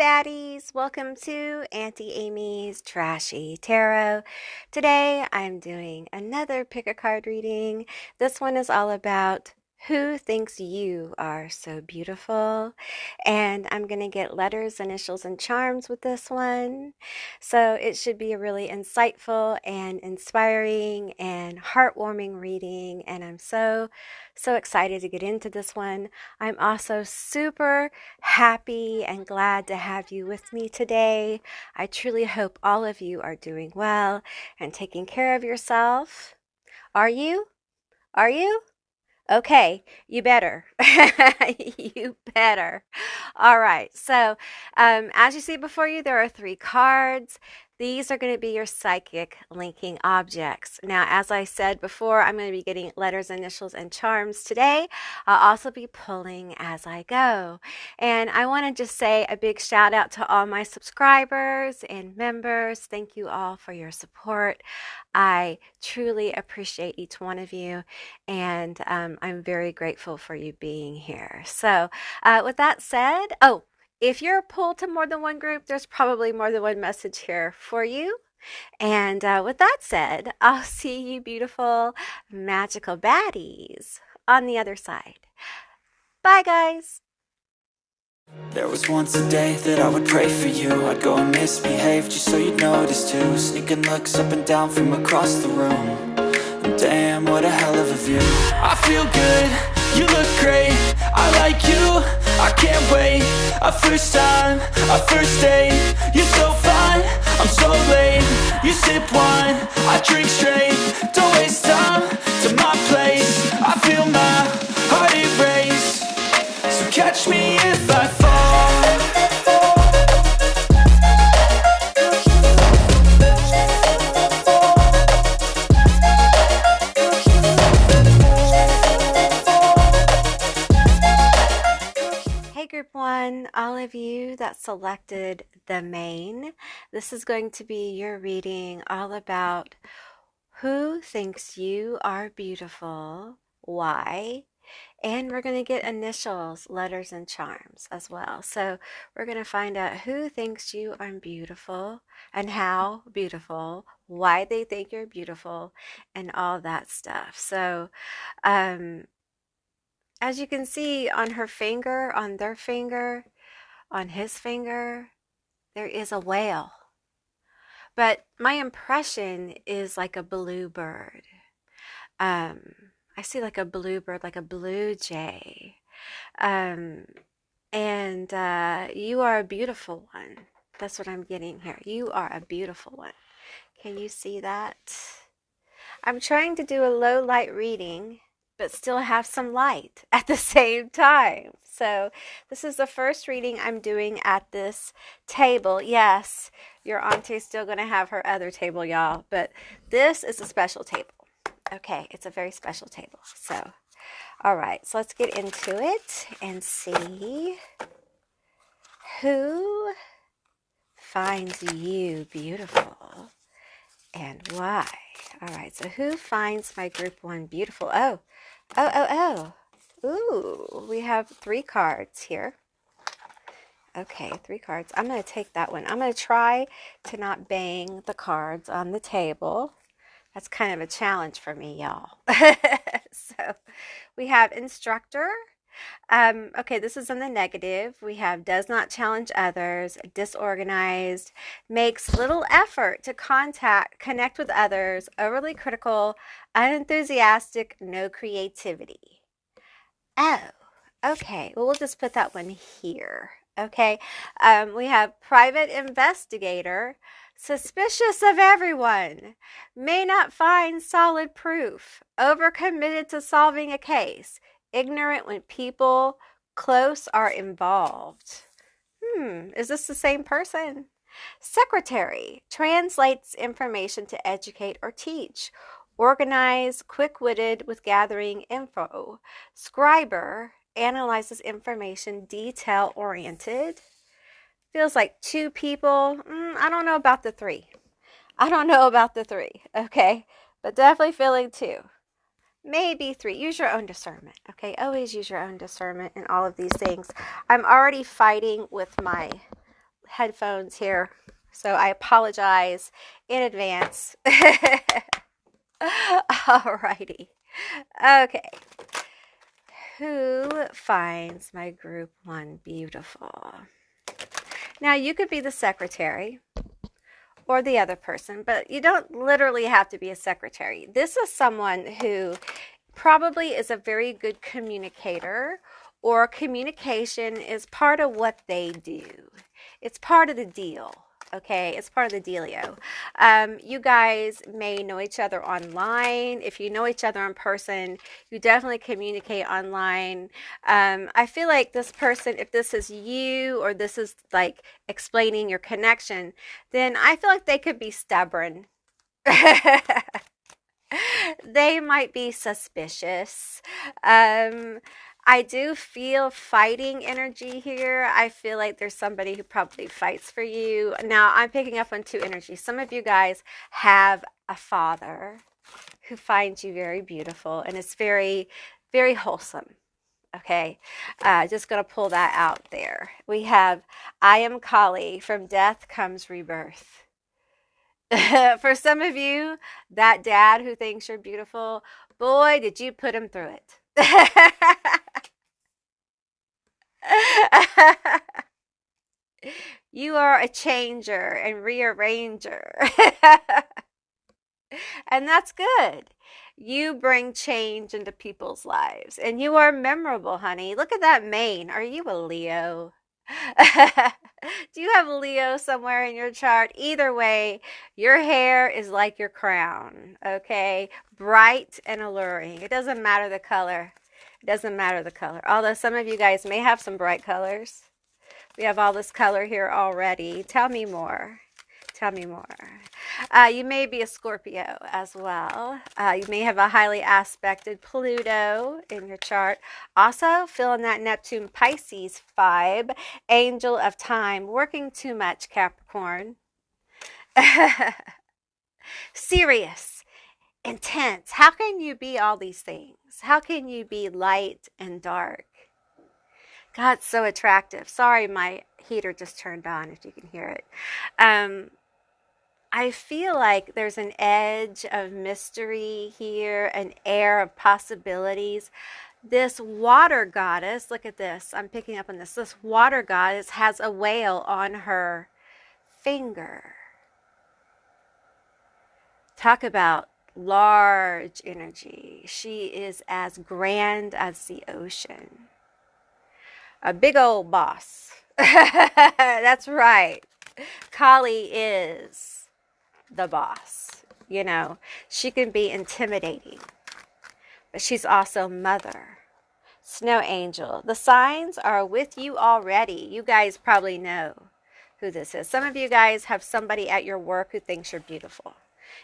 Baddies! Welcome to Auntie Amy's Trashy Tarot. Today I'm doing another pick a card reading. This one is all about who thinks you are so beautiful. And I'm going to get letters, initials, and charms with this one. So it should be a really insightful and inspiring and heartwarming reading. And I'm so excited to get into this one. I'm also super happy and glad to have you with me today. I truly hope all of you are doing well and taking care of yourself. Are you? Are you? Okay, you better. You better. All right, so as you see before you, there are 3 cards. These are going to be your psychic linking objects. Now, as I said before, I'm going to be getting letters, initials, and charms today. I'll also be pulling as I go. And I want to just say a big shout out to all my subscribers and members. Thank you all for your support. I truly appreciate each one of you, and I'm very grateful for you being here. So, with that said, if you're pulled to more than one group, there's probably more than one message here for you. And with that said, I'll see you beautiful, magical baddies on the other side. Bye, guys. There was once a day that I would pray for you. I'd go and misbehave just so you'd notice too. Sneaking looks up and down from across the room. And damn, what a hell of a view. I feel good, you look great, I like you, I can't wait. A first time, a first date, you're so fine, I'm so late. You sip wine, I drink straight. Don't waste time to my place. I feel my heart erase. So catch me if I fall. Hey Group 1, all of you that selected the main, this is going to be your reading all about who thinks you are beautiful, why, and we're going to get initials, letters, and charms as well. So we're going to find out who thinks you are beautiful and how beautiful, why they think you're beautiful, and all that stuff. So, as you can see on her finger, on their finger, on his finger, there is a whale. But my impression is like a blue bird. I see like a blue bird, like a blue jay. Um, and you are a beautiful one. That's what I'm getting here. You are a beautiful one. Can you see that? I'm trying to do a low light reading, but still have some light at the same time. So this is the first reading I'm doing at this table. Yes, your auntie is still going to have her other table, y'all, but this is a special table. Okay, it's a very special table. So, all right, so let's get into it and see who finds you beautiful and why. All right, so who finds my group 1 beautiful? Oh. Ooh, we have 3 cards here. Okay, 3 cards. I'm going to take that one. I'm going to try to not bang the cards on the table. That's kind of a challenge for me, y'all. So we have instructor. Okay, this is in the negative. We have does not challenge others, disorganized, makes little effort to connect with others, overly critical, unenthusiastic, no creativity. Oh, okay. Well, we'll just put that one here. Okay. We have private investigator, suspicious of everyone, may not find solid proof, overcommitted to solving a case, ignorant when people close are involved. Is this the same person? Secretary, translates information to educate or teach. Organized, quick-witted with gathering info. Scriber, analyzes information, detail-oriented. Feels like 2 people. I don't know about the 3. Okay? But definitely feeling 2. Maybe 3. Use your own discernment, okay? Always use your own discernment in all of these things. I'm already fighting with my headphones here, so I apologize in advance. Alrighty. Okay. Who finds my group one beautiful? Now, you could be the secretary or the other person, but you don't literally have to be a secretary. This is someone who probably is a very good communicator, or communication is part of what they do. It's part of the deal. Okay, it's part of the dealio. You guys may know each other online. If you know each other in person, you definitely communicate online. I feel like this person, if this is you or this is like explaining your connection, then I feel like they could be stubborn. They might be suspicious. I do feel fighting energy here. I feel like there's somebody who probably fights for you. Now, I'm picking up on two energies. Some of you guys have a father who finds you very beautiful, and it's very, very wholesome. Okay, just going to pull that out there. We have, I am Kali, from death comes rebirth. For some of you, that dad who thinks you're beautiful, boy, did you put him through it. You are a changer and rearranger. And that's good. You bring change into people's lives, and you are memorable, honey. Look at that mane. Are you a Leo? Do you have Leo somewhere in your chart? Either way, your hair is like your crown, okay? Bright and alluring. It doesn't matter the color. It doesn't matter the color. Although some of you guys may have some bright colors. We have all this color here already. Tell me more. Tell me more. You may be a Scorpio as well. You may have a highly aspected Pluto in your chart. Also, feeling that Neptune Pisces vibe. Angel of time. Working too much, Capricorn. Serious. Intense. How can you be all these things? How can you be light and dark? God, it's so attractive. Sorry, my heater just turned on, if you can hear it. I feel like there's an edge of mystery here, an air of possibilities. This water goddess, look at this. I'm picking up on this. This water goddess has a whale on her finger. Talk about large energy. She is as grand as the ocean. A big old boss. That's right. Kali is the boss. You know, she can be intimidating, but she's also mother. Snow angel. The signs are with you already. You guys probably know who this is. Some of you guys have somebody at your work who thinks you're beautiful.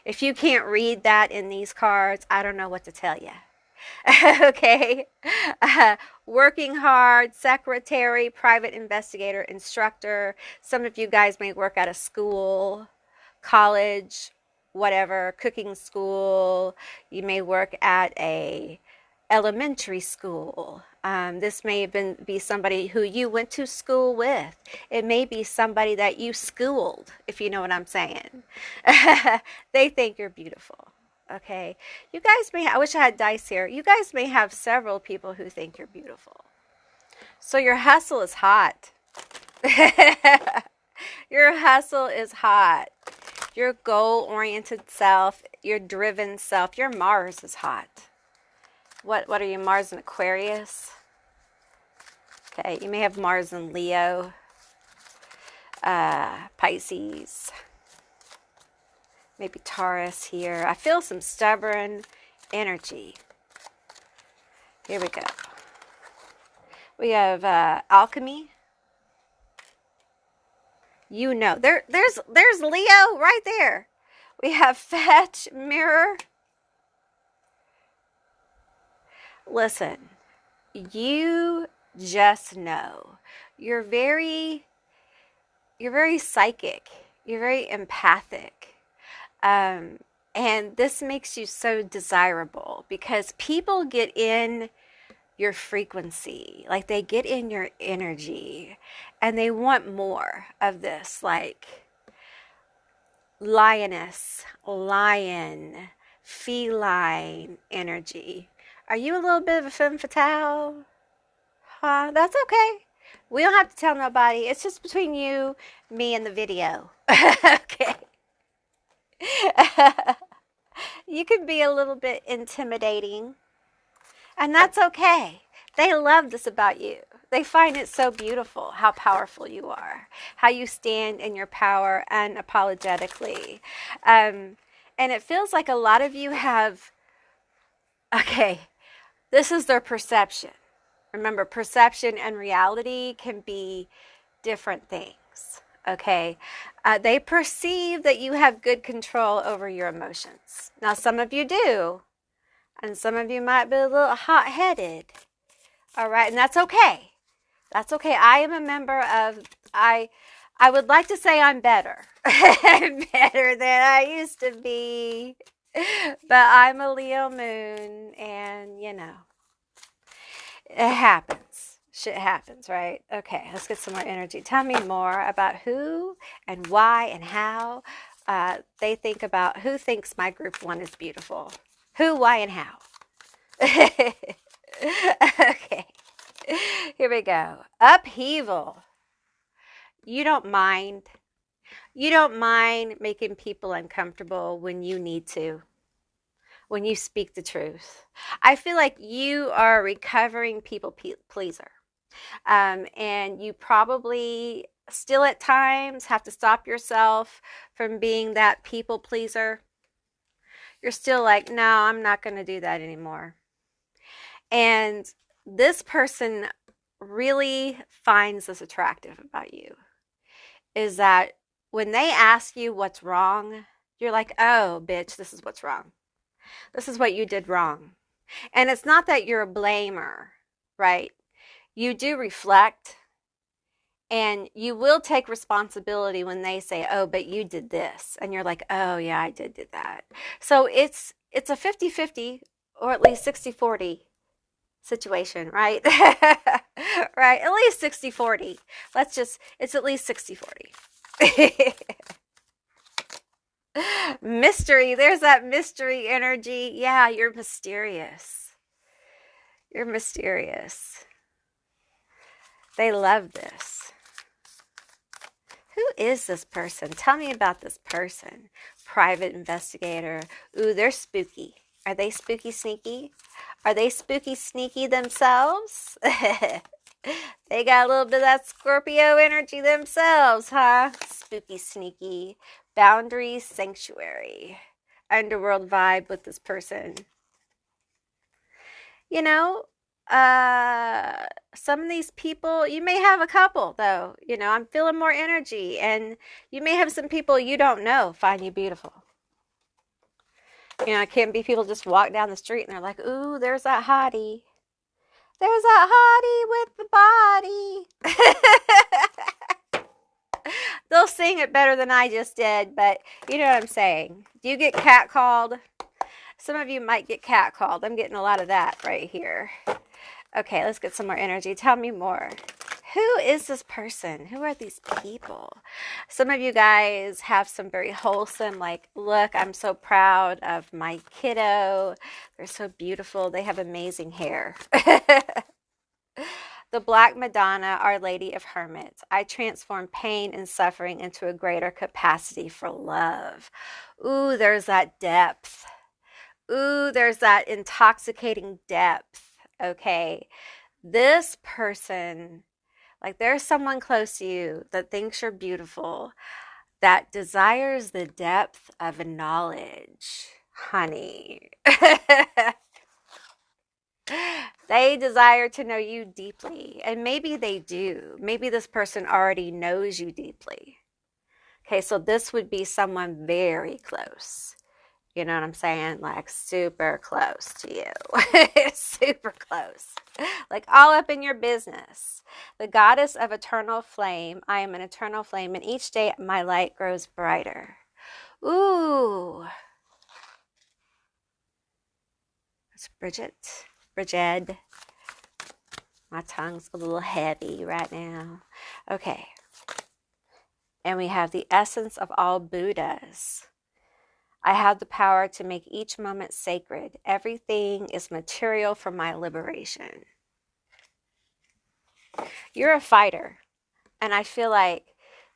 If you can't read that in these cards, I don't know what to tell you. Okay. Working hard, secretary, private investigator, instructor. Some of you guys may work at a school, college, whatever, cooking school. You may work at a elementary school. This may even be somebody who you went to school with. It may be somebody that you schooled, if you know what I'm saying. They think you're beautiful. Okay, you guys may, I wish I had dice here. You guys may have several people who think you're beautiful. So your hustle is hot. Your hustle is hot. Your goal-oriented self, your driven self, your Mars is hot. What are you, Mars and Aquarius? Okay, you may have Mars and Leo, Pisces. Maybe Taurus here. I feel some stubborn energy. Here we go. We have alchemy. You know, there's Leo right there. We have fetch, mirror. Listen, you just know. You're very psychic. You're very empathic. And this makes you so desirable because people get in your frequency. Like they get in your energy and they want more of this, like lioness, lion, feline energy. Are you a little bit of a femme fatale? Huh? That's okay. We don't have to tell nobody. It's just between you, me, and the video. Okay. You can be a little bit intimidating, and that's okay. They love this about you. They find it so beautiful how powerful you are, how you stand in your power unapologetically. And it feels like a lot of you have, okay, this is their perception. Remember, perception and reality can be different things. Okay. They perceive that you have good control over your emotions. Now, some of you do, and some of you might be a little hot headed. All right. And that's okay. That's okay. I am a member of, I would like to say I'm better. I'm better than I used to be. But I'm a Leo moon, and it happens. Shit happens, right? Okay, let's get some more energy. Tell me more about who and why and how they think about who thinks my group one is beautiful. Who, why, and how. Okay, here we go. Upheaval. You don't mind. You don't mind making people uncomfortable when you need to, when you speak the truth. I feel like you are a recovering people pleaser. And you probably still at times have to stop yourself from being that people pleaser. You're still like, no, I'm not going to do that anymore. And this person really finds this attractive about you is that when they ask you what's wrong, you're like, oh, bitch, this is what's wrong. This is what you did wrong. And it's not that you're a blamer, right? You do reflect and you will take responsibility when they say, oh, but you did this. And you're like, oh, yeah, I did that. So it's a 50-50 or at least 60-40 situation, right? Right? At least 60-40. It's at least 60-40. Mystery. There's that mystery energy. Yeah, you're mysterious. You're mysterious. They love this. Who is this person? Tell me about this person. Private investigator. Ooh, they're spooky. Are they spooky sneaky? Are they spooky sneaky themselves? They got a little bit of that Scorpio energy themselves, huh? Spooky sneaky. Boundaries, sanctuary. Underworld vibe with this person. You know, some of these people, you may have a couple though. I'm feeling more energy, and you may have some people you don't know find you beautiful. It can't be people just walk down the street and they're like, ooh, there's that hottie. There's that hottie with the body. They'll sing it better than I just did, but you know what I'm saying. Do you get catcalled? Some of you might get catcalled. I'm getting a lot of that right here. Okay, let's get some more energy. Tell me more. Who is this person? Who are these people? Some of you guys have some very wholesome, like, look, I'm so proud of my kiddo. They're so beautiful. They have amazing hair. The Black Madonna, Our Lady of Hermits. I transform pain and suffering into a greater capacity for love. Ooh, there's that depth. Ooh, there's that intoxicating depth. Okay. This person, like there's someone close to you that thinks you're beautiful, that desires the depth of knowledge, honey. They desire to know you deeply, and maybe they do. Maybe this person already knows you deeply. Okay, so this would be someone very close. You know what I'm saying? Like super close to you. Super close. Like all up in your business. The goddess of eternal flame. I am an eternal flame, and each day my light grows brighter. Ooh. It's Bridget. My tongue's a little heavy right now. Okay. And we have the essence of all Buddhas. I have the power to make each moment sacred. Everything is material for my liberation. You're a fighter. And I feel like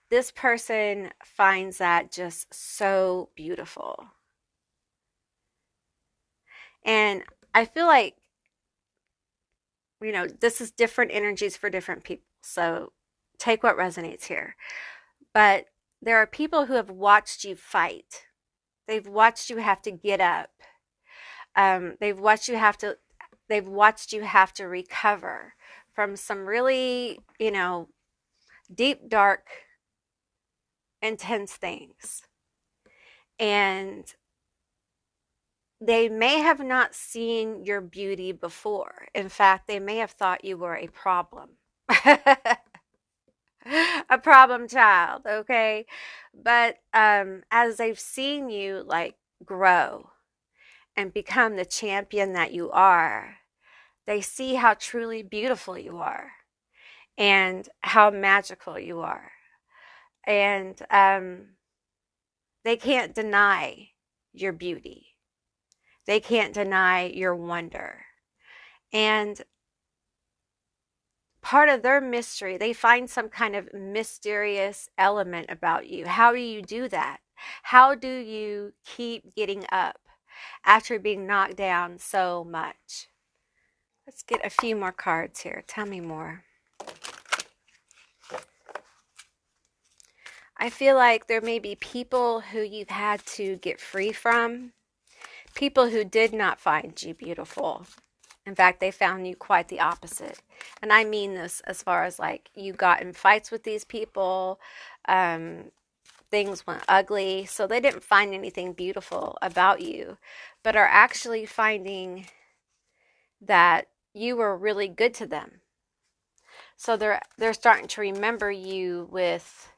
this person finds that just so beautiful. And I feel like, this is different energies for different people. So take what resonates here. But there are people who have watched you fight. They've watched you have to get up. They've watched you have to recover from some really, deep, dark, intense things. And they may have not seen your beauty before. In fact, they may have thought you were a problem. A problem child, okay? But as they've seen you like grow and become the champion that you are, they see how truly beautiful you are and how magical you are. And they can't deny your beauty. They can't deny your wonder. And part of their mystery, they find some kind of mysterious element about you. How do you do that? How do you keep getting up after being knocked down so much? Let's get a few more cards here. Tell me more. I feel like there may be people who you've had to get free from, people who did not find you beautiful. In fact, they found you quite the opposite. And I mean this as far as like you got in fights with these people, things went ugly, so they didn't find anything beautiful about you, but are actually finding that you were really good to them. So they're starting to remember you with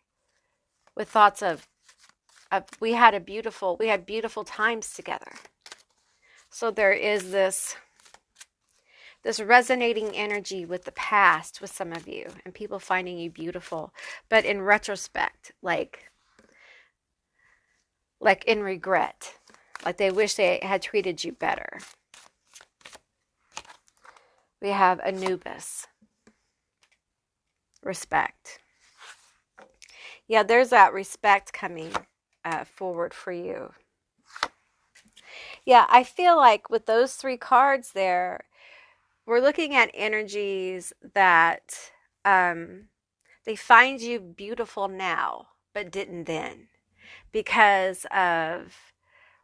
thoughts of we had beautiful times together. So there is this resonating energy with the past with some of you and people finding you beautiful, but in retrospect, like in regret, like they wish they had treated you better. We have Anubis, respect. Yeah, there's that respect coming forward for you. Yeah, I feel like with those three cards there, we're looking at energies that they find you beautiful now, but didn't then, because of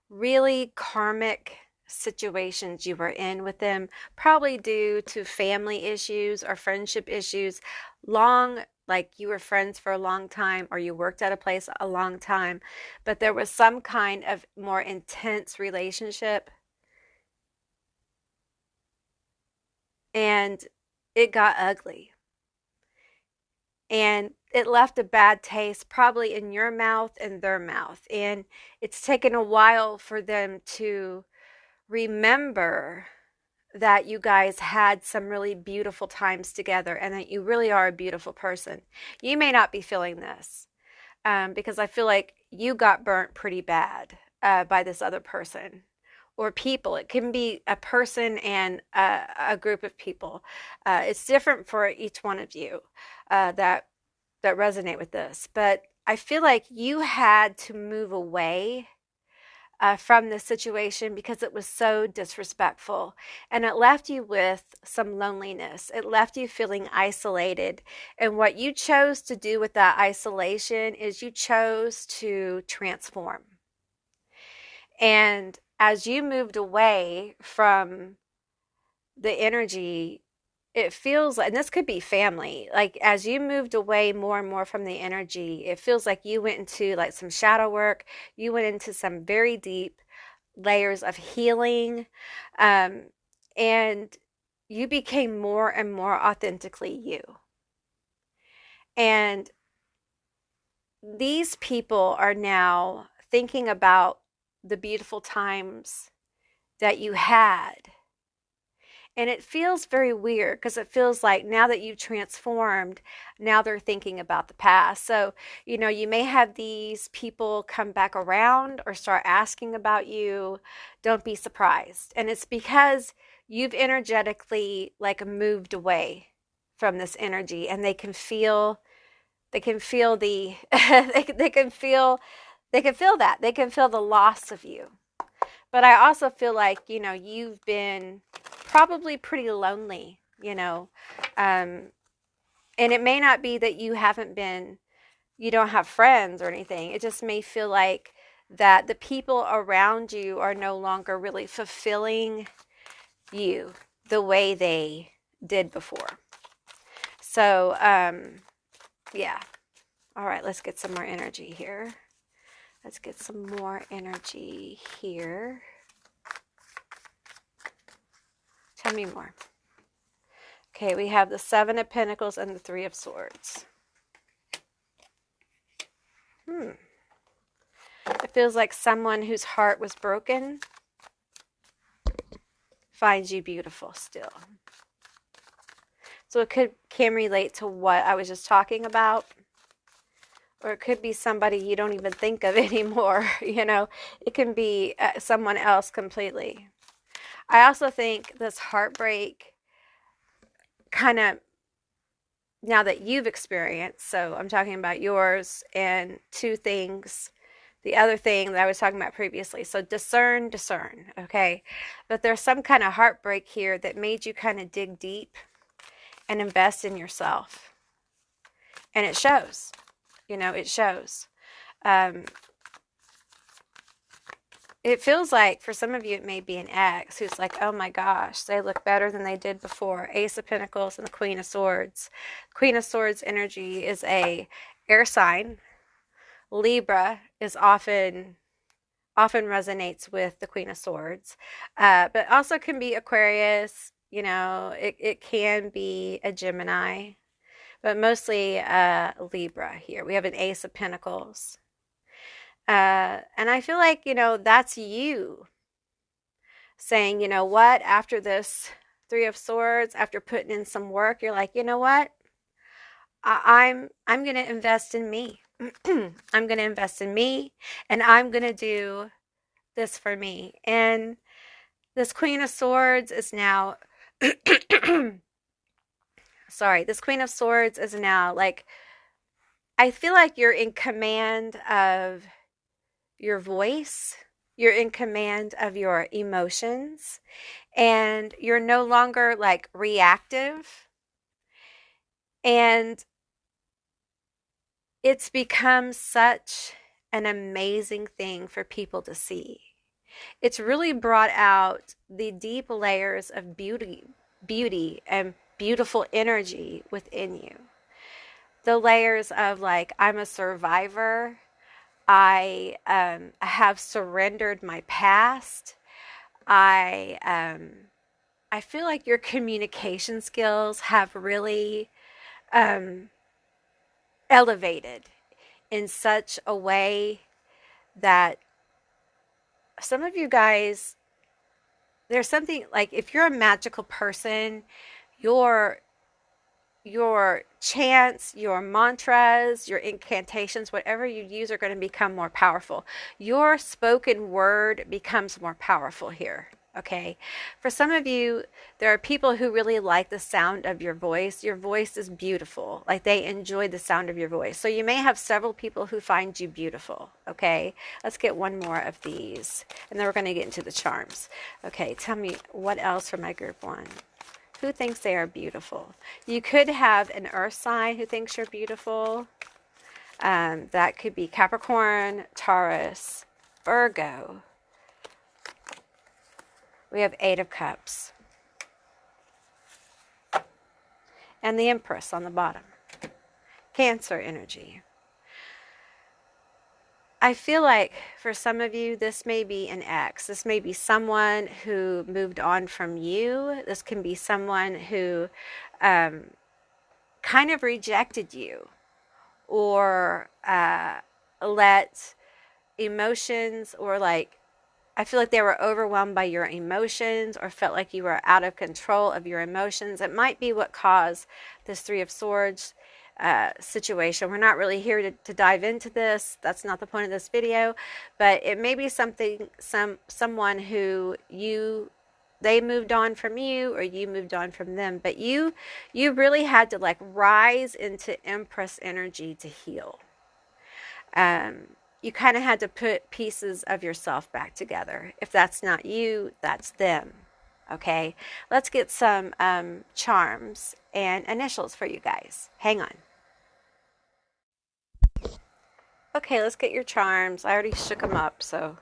really karmic situations you were in with them, probably due to family issues or friendship issues, like you were friends for a long time or you worked at a place a long time, but there was some kind of more intense relationship and it got ugly. And it left a bad taste probably in your mouth and their mouth. And it's taken a while for them to remember that you guys had some really beautiful times together and that you really are a beautiful person. You may not be feeling this because I feel like you got burnt pretty bad by this other person or people. It can be a person and a group of people. It's different for each one of you that resonate with this. But I feel like you had to move away from the situation because it was so disrespectful. And it left you with some loneliness. It left you feeling isolated. And what you chose to do with that isolation is you chose to transform. And as you moved away from the energy, it feels like, and this could be family, like as you moved away more and more from the energy, it feels like you went into like some shadow work. You went into some very deep layers of healing, and you became more and more authentically you. And these people are now thinking about the beautiful times that you had. And it feels very weird because it feels like now that you've transformed, now they're thinking about the past. So, you may have these people come back around or start asking about you. Don't be surprised. And it's because you've energetically like moved away from this energy, and they can feel the they can feel that. They can feel the loss of you. But I also feel like, you've been probably pretty lonely, and it may not be that you don't have friends or anything. It just may feel like that the people around you are no longer really fulfilling you the way they did before. So, yeah. All right, let's get some more energy here. Let's get some more energy here. Tell me more. Okay, we have the Seven of Pentacles and the Three of Swords. It feels like someone whose heart was broken finds you beautiful still. So it can relate to what I was just talking about. Or it could be somebody you don't even think of anymore, It can be someone else completely. I also think this heartbreak kind of, now that you've experienced, so I'm talking about yours and two things, the other thing that I was talking about previously. So discern, okay? But there's some kind of heartbreak here that made you kind of dig deep and invest in yourself. And it shows, it shows. It feels like for some of you, it may be an ex who's like, oh my gosh, they look better than they did before. Ace of Pentacles and the Queen of Swords. Queen of Swords energy is a air sign. Libra is often resonates with the Queen of Swords, but also can be Aquarius. It can be a Gemini, but mostly Libra here. We have an Ace of Pentacles. And I feel like, that's you saying, what, after this Three of Swords, after putting in some work, you're like, you know what? I'm going to invest in me. I'm going to invest in me, and I'm going to do this for me. And this Queen of Swords is now, sorry, this Queen of Swords is now like, I feel like you're in command of your voice. You're in command of your emotions, and you're no longer like reactive. And it's become such an amazing thing for people to see. It's really brought out the deep layers of beauty and beautiful energy within you. The layers of like, I'm a survivor. I have surrendered my past. I feel like your communication skills have really elevated in such a way that some of you guys, there's something like, if you're a magical person, your chants, your mantras, your incantations, whatever you use are going to become more powerful. Your spoken word becomes more powerful here. Okay. For some of you, there are people who really like the sound of your voice. Your voice is beautiful. Like, they enjoy the sound of your voice. So you may have several people who find you beautiful. Okay. Let's get one more of these, and then we're going to get into the charms. Okay. Tell me what else for my group one. Who thinks they are beautiful? You could have an earth sign who thinks you're beautiful. That could be Capricorn, Taurus, Virgo. We have Eight of Cups. And the Empress on the bottom. Cancer energy. I feel like for some of you, this may be an ex. This may be someone who moved on from you. This can be someone who kind of rejected you, or let emotions, or like I feel like they were overwhelmed by your emotions or felt like you were out of control of your emotions. It might be what caused this Three of Swords situation. We're not really here to dive into this. That's not the point of this video, but it may be someone who they moved on from you or you moved on from them, but you really had to like rise into Empress energy to heal. You kind of had to put pieces of yourself back together. If that's not you, that's them. Okay, let's get some charms and initials for you guys. Hang on. Okay, let's get your charms. I already shook them up, so.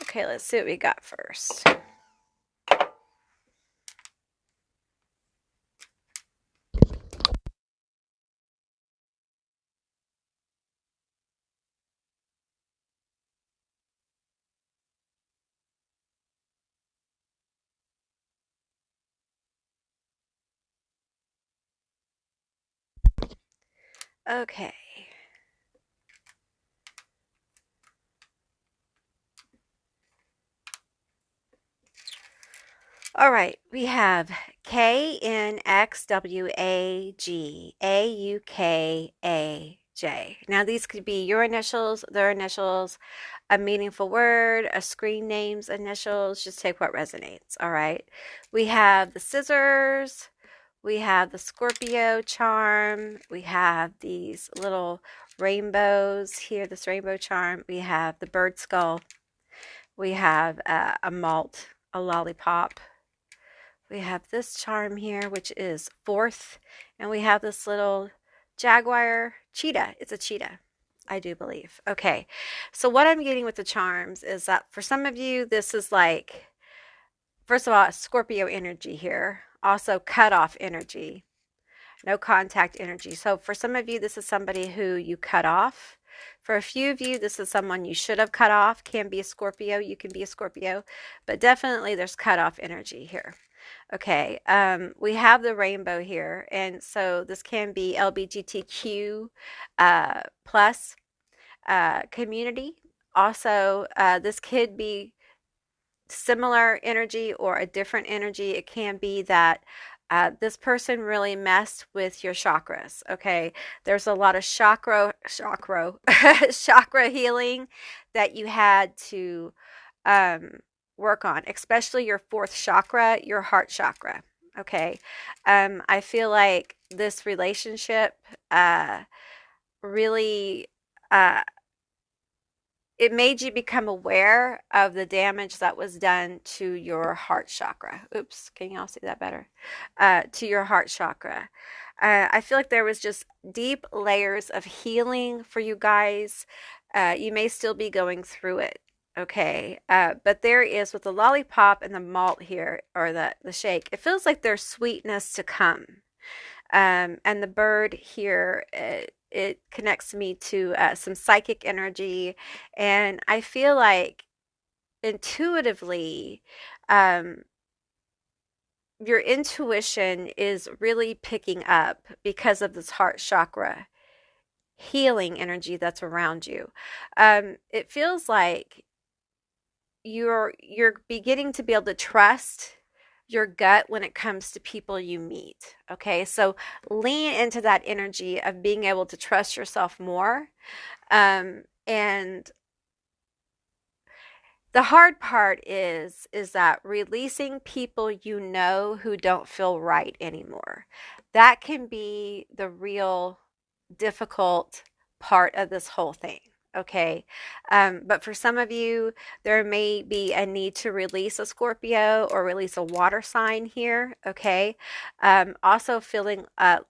Okay, let's see what we got first. Okay. All right, we have KNXWAGAUKAJ. Now, these could be your initials, their initials, a meaningful word, a screen name's initials. Just take what resonates. All right. We have the scissors. We have the Scorpio charm. We have these little rainbows here, this rainbow charm. We have the bird skull. We have a malt, a lollipop. We have this charm here, which is fourth. And we have this little jaguar cheetah. It's a cheetah, I do believe. Okay, so what I'm getting with the charms is that for some of you, this is like, first of all, Scorpio energy here. Also, cutoff energy, no contact energy. So for some of you, this is somebody who you cut off. For a few of you, this is someone you should have cut off. Can be a Scorpio. You can be a Scorpio. But definitely there's cutoff energy here. Okay, we have the rainbow here, and so this can be LBGTQ plus community. Also, this could be similar energy or a different energy. It can be that this person really messed with your chakras. Okay, there's a lot of chakra healing that you had to work on, especially your fourth chakra, your heart chakra. Okay, I feel like this relationship really it made you become aware of the damage that was done to your heart chakra. Oops, can y'all see that better? To your heart chakra. I feel like there was just deep layers of healing for you guys. You may still be going through it. Okay, but there is with the lollipop and the malt here, or the shake, it feels like there's sweetness to come. And the bird here, it connects me to some psychic energy. And I feel like intuitively, your intuition is really picking up because of this heart chakra healing energy that's around you. It feels like you're beginning to be able to trust your gut when it comes to people you meet. Okay, so lean into that energy of being able to trust yourself more. And the hard part is that releasing people you know who don't feel right anymore. That can be the real difficult part of this whole thing. Okay. But for some of you, there may be a need to release a Scorpio or release a water sign here. Okay. Also feeling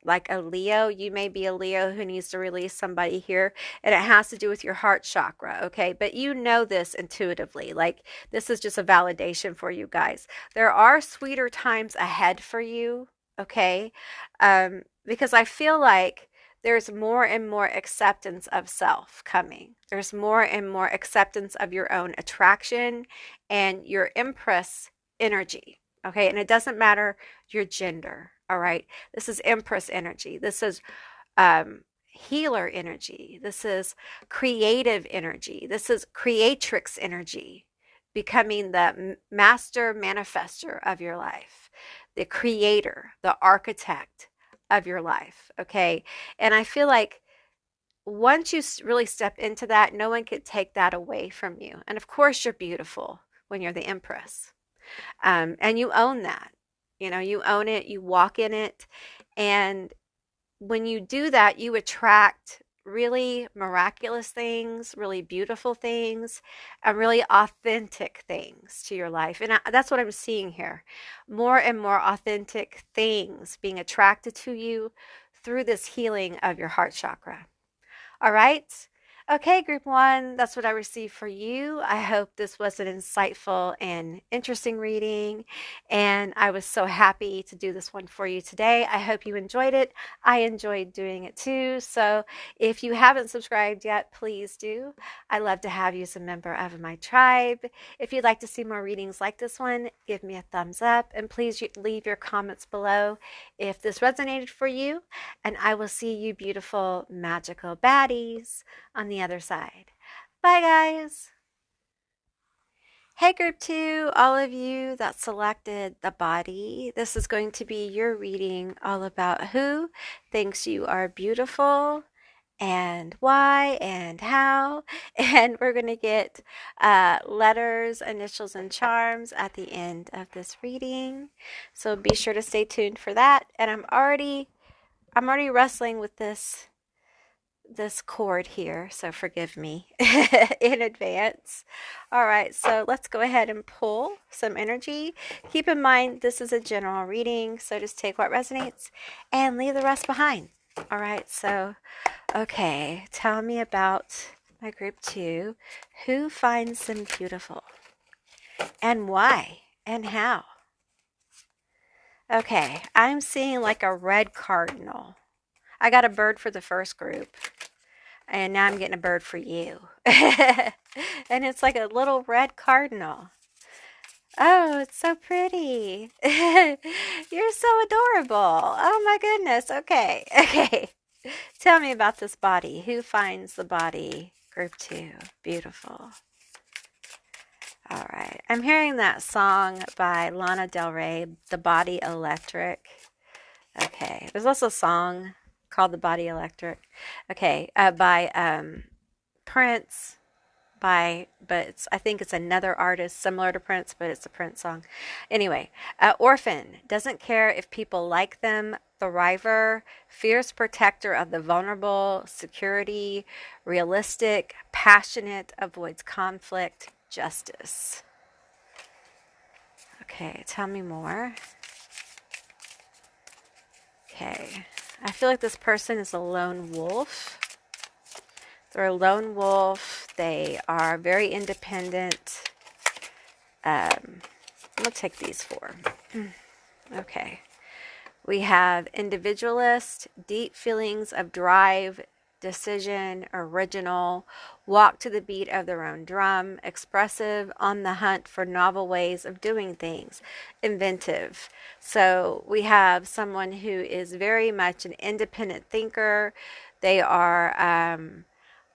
like a Leo. You may be a Leo who needs to release somebody here, and it has to do with your heart chakra. Okay. But you know this intuitively. Like, this is just a validation for you guys. There are sweeter times ahead for you. Okay. Because I feel like there's more and more acceptance of self coming. There's more and more acceptance of your own attraction and your Empress energy. Okay, and it doesn't matter your gender. All right, this is Empress energy. This is healer energy. This is creative energy. This is creatrix energy, becoming the master manifester of your life, the creator, the architect of your life. Okay. And I feel like once you really step into that, no one can take that away from you. And of course, you're beautiful when you're the Empress. And you own that. You know, you own it, you walk in it. And when you do that, you attract really miraculous things, really beautiful things, and really authentic things to your life. And that's what I'm seeing here. More and more authentic things being attracted to you through this healing of your heart chakra. All right. Okay, group one, that's what I received for you. I hope this was an insightful and interesting reading. And I was so happy to do this one for you today. I hope you enjoyed it. I enjoyed doing it too. So if you haven't subscribed yet, please do. I'd love to have you as a member of my tribe. If you'd like to see more readings like this one, give me a thumbs up. And please leave your comments below if this resonated for you. And I will see you beautiful, magical baddies on the other side. Bye, guys. Hey, group two, all of you that selected the body. This is going to be your reading all about who thinks you are beautiful and why and how. And we're going to get letters, initials, and charms at the end of this reading. So be sure to stay tuned for that. And I'm already wrestling with this cord here, so forgive me in advance. All right, so let's go ahead and pull some energy. Keep in mind, this is a general reading, so just take what resonates and leave the rest behind. All right, so, okay, tell me about my group two. Who finds them beautiful? And why? And how? Okay, I'm seeing like a red cardinal. I got a bird for the first group. And now I'm getting a bird for you. And it's like a little red cardinal. Oh, it's so pretty. You're so adorable. Oh my goodness. Okay. Okay. Tell me about this body. Who finds the body? Group two. Beautiful. All right. I'm hearing that song by Lana Del Rey, The Body Electric. Okay. There's also a song called The Body Electric. Okay. By Prince. I think it's another artist similar to Prince, but it's a Prince song. Anyway, Orphan doesn't care if people like them. Thriver, fierce protector of the vulnerable, security, realistic, passionate, avoids conflict, justice. Okay, tell me more. Okay, I feel like this person is a lone wolf. They're a lone wolf. They are very independent. I'm going to take these four. Okay. We have individualist, deep feelings of drive, decision, original, walk to the beat of their own drum, expressive, on the hunt for novel ways of doing things, inventive. So we have someone who is very much an independent thinker. They are,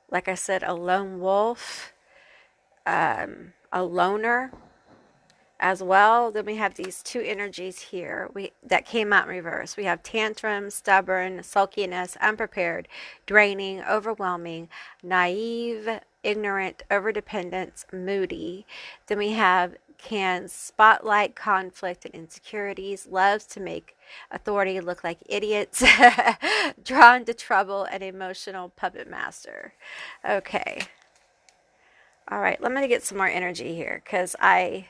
like I said, a lone wolf, a loner as well. Then we have these two energies here that came out in reverse. We have tantrum, stubborn, sulkiness, unprepared, draining, overwhelming, naive, ignorant, overdependence, moody. Then we have can spotlight conflict and insecurities, loves to make authority look like idiots, drawn to trouble, and emotional puppet master. Okay. All right, let me get some more energy here because I'm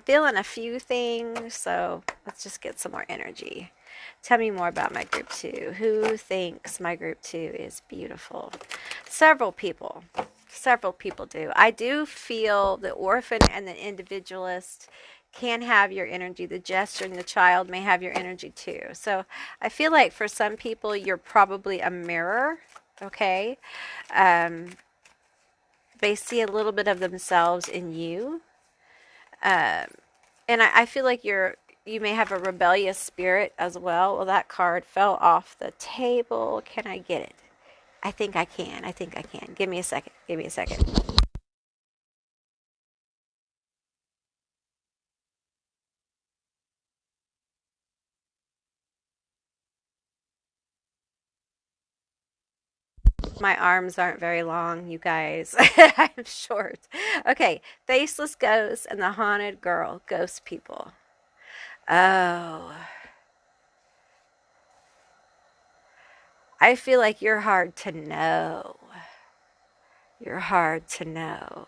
feeling a few things, so let's just get some more energy. Tell me more about my group two. Who thinks my group two is beautiful? Several people do. I do feel the orphan and the individualist can have your energy. The gesture and the child may have your energy too. So I feel like for some people, you're probably a mirror, okay? They see a little bit of themselves in you. And I feel like you may have a rebellious spirit as well. Well, that card fell off the table. Can I get it? I think I can. I think I can. Give me a second. Give me a second. My arms aren't very long, you guys. I'm short. Okay, faceless ghosts and the haunted girl, ghost people. Oh, I feel like you're hard to know. You're hard to know.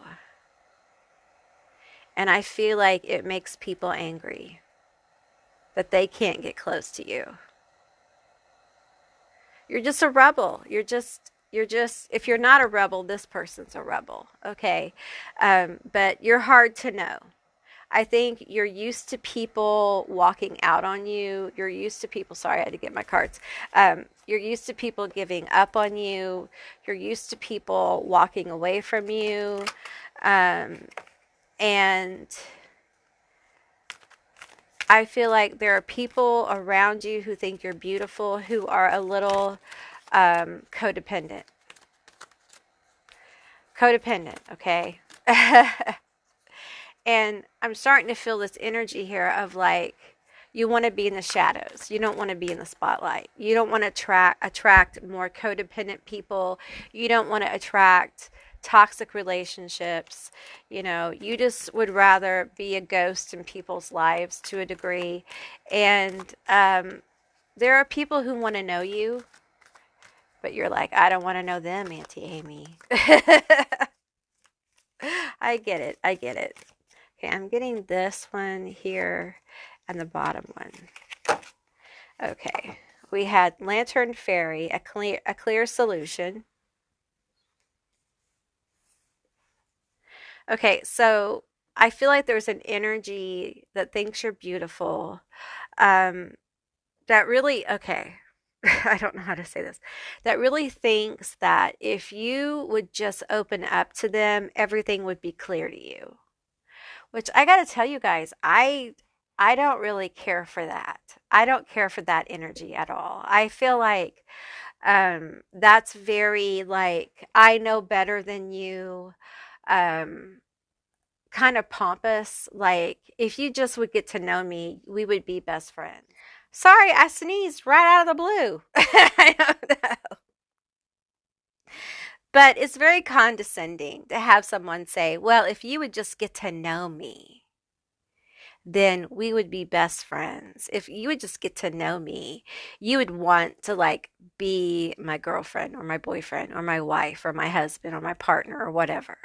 And I feel like it makes people angry that they can't get close to you. You're just a rebel. You're just if you're not a rebel, this person's a rebel. Okay. But you're hard to know. I think you're used to people walking out on you. You're used to people, sorry, I had to get my cards. You're used to people giving up on you. You're used to people walking away from you. Um, and I feel like there are people around you who think you're beautiful who are a little codependent. Codependent, okay? And I'm starting to feel this energy here of like, you want to be in the shadows. You don't want to be in the spotlight. You don't want to attract more codependent people. You don't want to attract toxic relationships. You know, you just would rather be a ghost in people's lives to a degree. And there are people who want to know you, but you're like, I don't want to know them, Auntie Amy. I get it. I get it. Okay, I'm getting this one here and the bottom one. Okay, we had Lantern Fairy, a clear solution. Okay, so I feel like there's an energy that thinks you're beautiful. Um, that really, okay, I don't know how to say this. That really thinks that if you would just open up to them, everything would be clear to you. Which I got to tell you guys, I don't really care for that. I don't care for that energy at all. I feel like that's very like I know better than you. Um, kind of pompous. Like if you just would get to know me, we would be best friends. Sorry, I sneezed right out of the blue. I don't know. But it's very condescending to have someone say, well, if you would just get to know me, then we would be best friends. If you would just get to know me, you would want to like be my girlfriend or my boyfriend or my wife or my husband or my partner or whatever.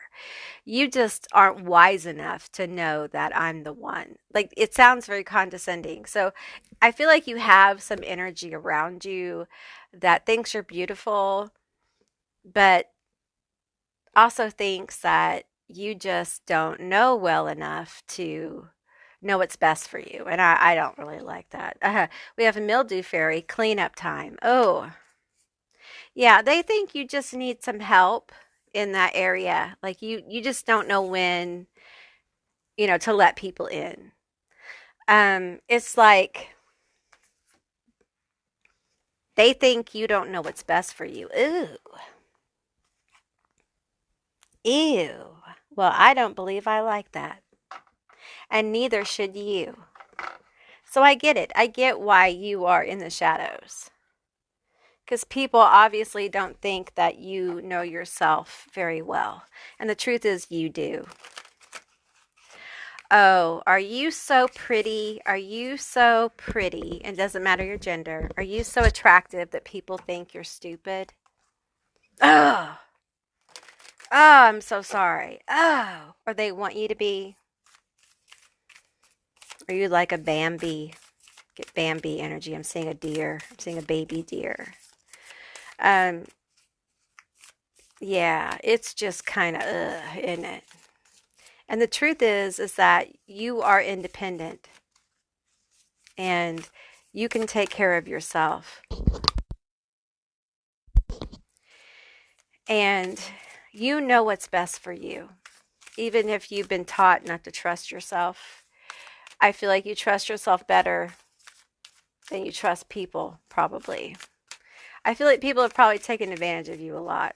You just aren't wise enough to know that I'm the one. Like it sounds very condescending. So I feel like you have some energy around you that thinks you're beautiful, but also thinks that you just don't know well enough to know what's best for you. And I don't really like that. We have a mildew fairy cleanup time. Oh, yeah, they think you just need some help in that area. Like you just don't know when, to let people in. It's like they think you don't know what's best for you. Ooh, ew. Well, I don't believe I like that. And neither should you. So I get it. I get why you are in the shadows. Because people obviously don't think that you know yourself very well. And the truth is, you do. Oh, are you so pretty? Are you so pretty? It doesn't matter your gender. Are you so attractive that people think you're stupid? Oh, oh, I'm so sorry. Oh, or they want you to be. Are you like a Bambi? Get Bambi energy. I'm seeing a deer. I'm seeing a baby deer. Um, yeah, it's just kind of, isn't it? And the truth is that you are independent and you can take care of yourself. And you know what's best for you. Even if you've been taught not to trust yourself, I feel like you trust yourself better than you trust people, probably. I feel like people have probably taken advantage of you a lot,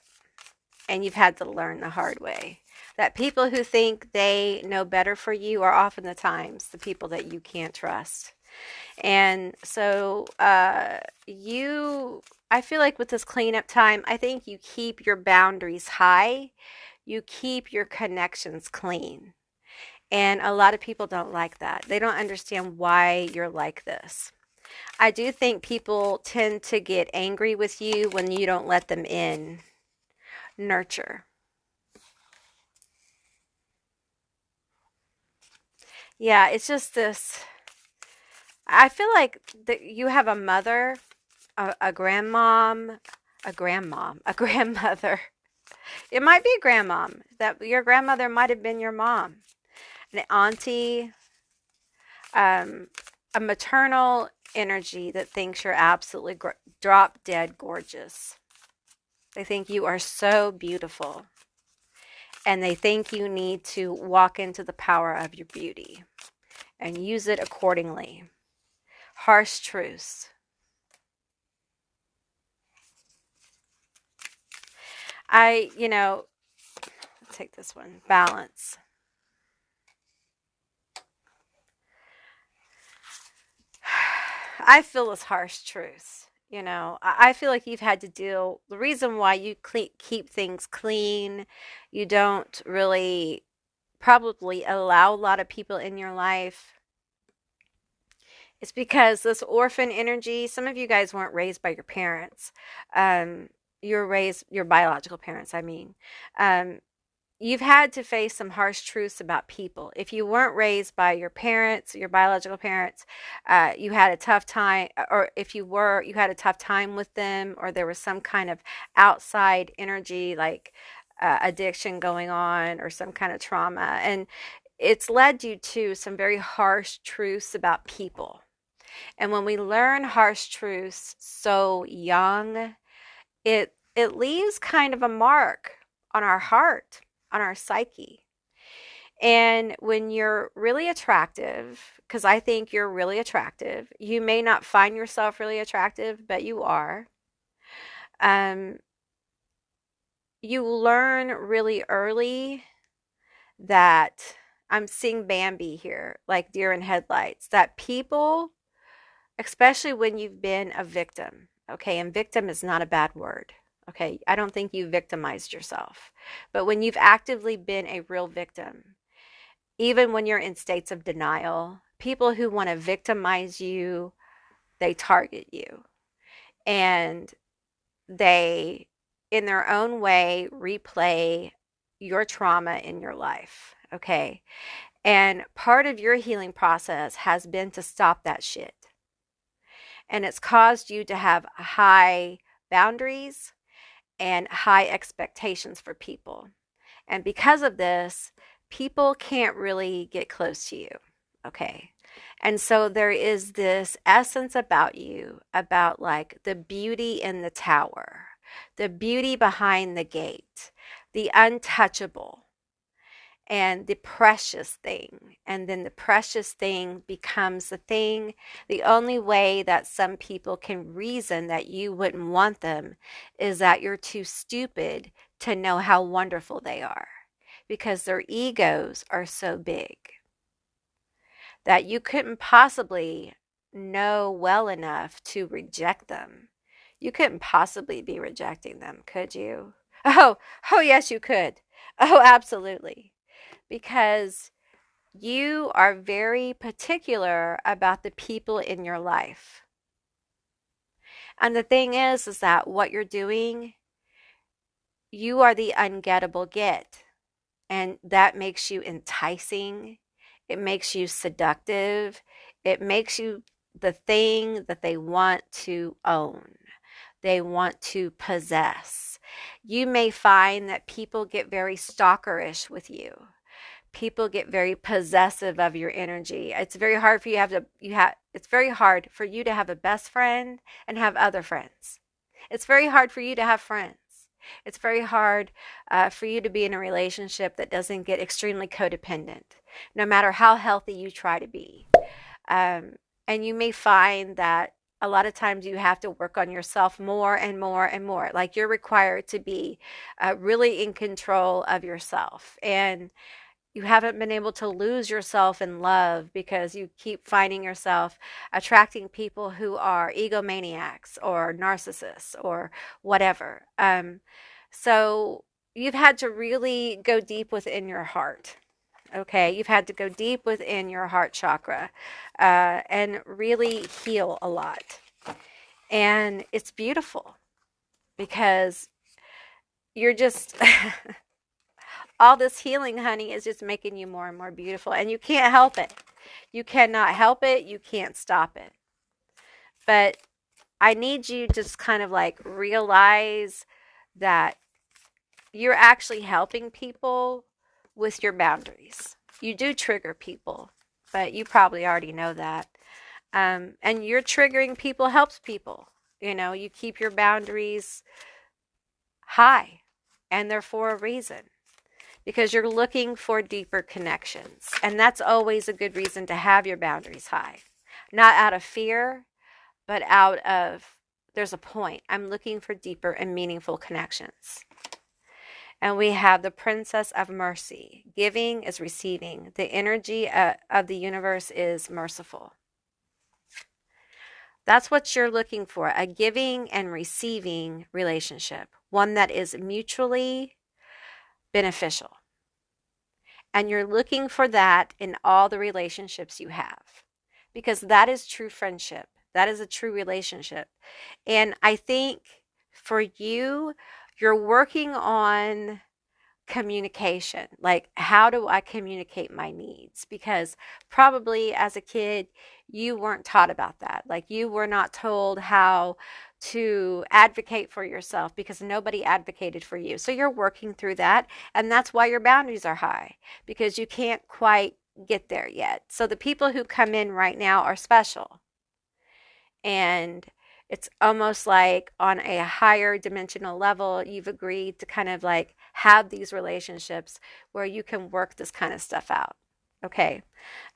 and you've had to learn the hard way. That people who think they know better for you are often the times the people that you can't trust. And so, I feel like with this cleanup time, I think you keep your boundaries high, you keep your connections clean. And a lot of people don't like that. They don't understand why you're like this. I do think people tend to get angry with you when you don't let them in. Nurture. Yeah, it's just this. I feel like that you have a mother, a grandmom, a grandmother. It might be a grandmom. That your grandmother might have been your mom, an auntie, um, a maternal energy that thinks you're absolutely drop dead gorgeous. They think you are so beautiful, and they think you need to walk into the power of your beauty and use it accordingly. Harsh truths. Let's take this one. Balance. I feel this harsh truth. I feel like you've had to deal. The reason why you keep things clean, you don't really probably allow a lot of people in your life. It's because this orphan energy, some of you guys weren't raised by your parents. You were raised, your biological parents, I mean. You've had to face some harsh truths about people. If you weren't raised by your parents, your biological parents, you had a tough time, or if you were, you had a tough time with them, or there was some kind of outside energy like addiction going on, or some kind of trauma. And it's led you to some very harsh truths about people. And when we learn harsh truths so young, it leaves kind of a mark on our heart, on our psyche. And when you're really attractive, because I think you're really attractive, you may not find yourself really attractive, but you are. Um, you learn really early that I'm seeing Bambi here, like deer in headlights, that people, especially when you've been a victim, okay, and victim is not a bad word. Okay, I don't think you victimized yourself. But when you've actively been a real victim, even when you're in states of denial, people who want to victimize you, they target you. And they, in their own way, replay your trauma in your life. Okay. And part of your healing process has been to stop that shit. And it's caused you to have high boundaries and high expectations for people. And because of this, people can't really get close to you. Okay. And so there is this essence about you, about like the beauty in the tower, the beauty behind the gate, the untouchable, and the precious thing. And then the precious thing becomes the thing. The only way that some people can reason that you wouldn't want them is that you're too stupid to know how wonderful they are, because their egos are so big that you couldn't possibly know well enough to reject them. You couldn't possibly be rejecting them, could you? Oh, yes, you could. Oh, absolutely. Because you are very particular about the people in your life. And the thing is that what you're doing, you are the ungettable get. And that makes you enticing. It makes you seductive. It makes you the thing that they want to own. They want to possess. You may find that people get very stalkerish with you. People get very possessive of your energy. It's very hard for it's very hard for you to have a best friend and have other friends. It's very hard for you to have friends. It's very hard for you to be in a relationship that doesn't get extremely codependent, no matter how healthy you try to be. Um, and you may find that a lot of times you have to work on yourself more and more and more. Like you're required to be really in control of yourself. And you haven't been able to lose yourself in love because you keep finding yourself attracting people who are egomaniacs or narcissists or whatever. So you've had to really go deep within your heart. Okay, you've had to go deep within your heart chakra and really heal a lot. And it's beautiful because you're just all this healing, honey, is just making you more and more beautiful. And you can't help it. You cannot help it. You can't stop it. But I need you to just kind of like realize that you're actually helping people with your boundaries. You do trigger people, but you probably already know that. And you're triggering people helps people. You know, you keep your boundaries high, and they're for a reason because you're looking for deeper connections. And that's always a good reason to have your boundaries high. Not out of fear, but out of there's a point. I'm looking for deeper and meaningful connections. And we have the Princess of Mercy. Giving is receiving. The energy of the universe is merciful. That's what you're looking for, a giving and receiving relationship, one that is mutually beneficial. And you're looking for that in all the relationships you have because that is true friendship. That is a true relationship. And I think for you, you're working on communication. Like, how do I communicate my needs? Because probably as a kid, you weren't taught about that. Like, you were not told how to advocate for yourself because nobody advocated for you. So you're working through that. And that's why your boundaries are high because you can't quite get there yet. So the people who come in right now are special. And it's almost like on a higher dimensional level, you've agreed to kind of like have these relationships where you can work this kind of stuff out. Okay.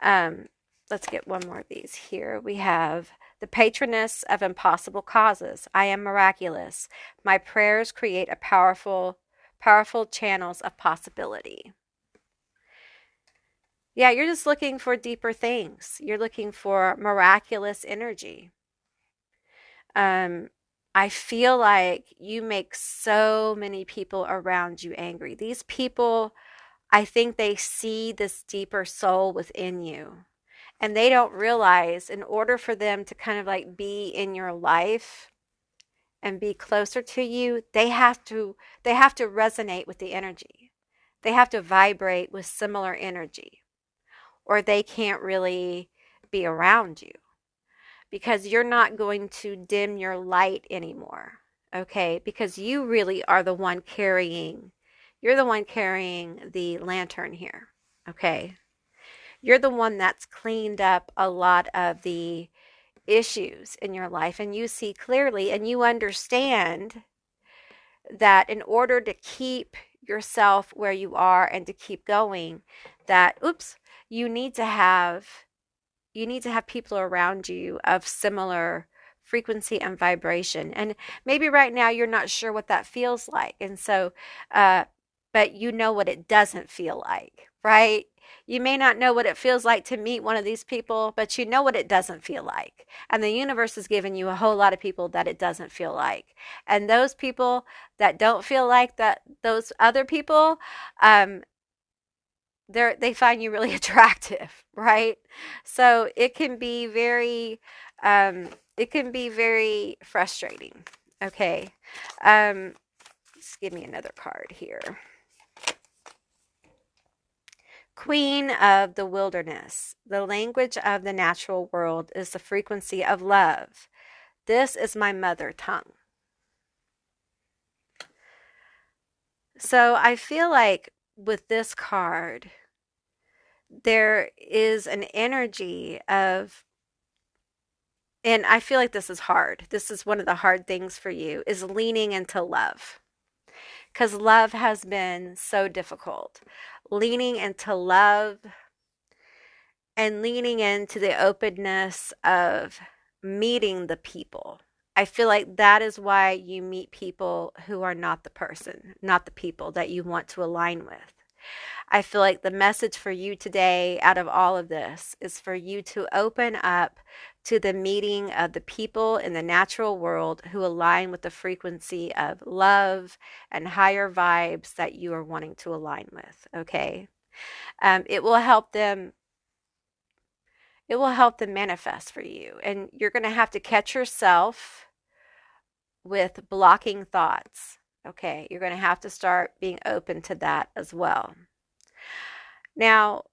Um, let's get one more of these here. We have the patroness of impossible causes. I am miraculous. My prayers create a powerful channels of possibility. Yeah, you're just looking for deeper things. You're looking for miraculous energy. Um, I feel like you make so many people around you angry. These people, I think they see this deeper soul within you. And they don't realize in order for them to kind of like be in your life and be closer to you, they have to resonate with the energy. They have to vibrate with similar energy or they can't really be around you because you're not going to dim your light anymore. Okay? Because you really are the one you're the one carrying the lantern here. Okay? You're the one that's cleaned up a lot of the issues in your life and you see clearly and you understand that in order to keep yourself where you are and to keep going that you need to have people around you of similar frequency and vibration. And maybe right now you're not sure what that feels like. And so, but you know what it doesn't feel like, right? You may not know what it feels like to meet one of these people, but you know what it doesn't feel like. And the universe has given you a whole lot of people that it doesn't feel like. And those people that don't feel like that, those other people, they find you really attractive, right? So it can be very frustrating. Okay. Just give me another card here. Queen of the wilderness. The language of the natural world is the frequency of love. This is my mother tongue. So I feel like with this card, there is an energy of, and I feel like this is hard. This is one of the hard things for you, is leaning into love. Because love has been so difficult. Leaning into love and leaning into the openness of meeting the people. I feel like that is why you meet people who are not the person, not the people that you want to align with. I feel like the message for you today out of all of this is for you to open up to the meeting of the people in the natural world who align with the frequency of love and higher vibes that you are wanting to align with. Okay. It will help them. It will help them manifest for you. And you're going to have to catch yourself with blocking thoughts. Okay. You're going to have to start being open to that as well. Now,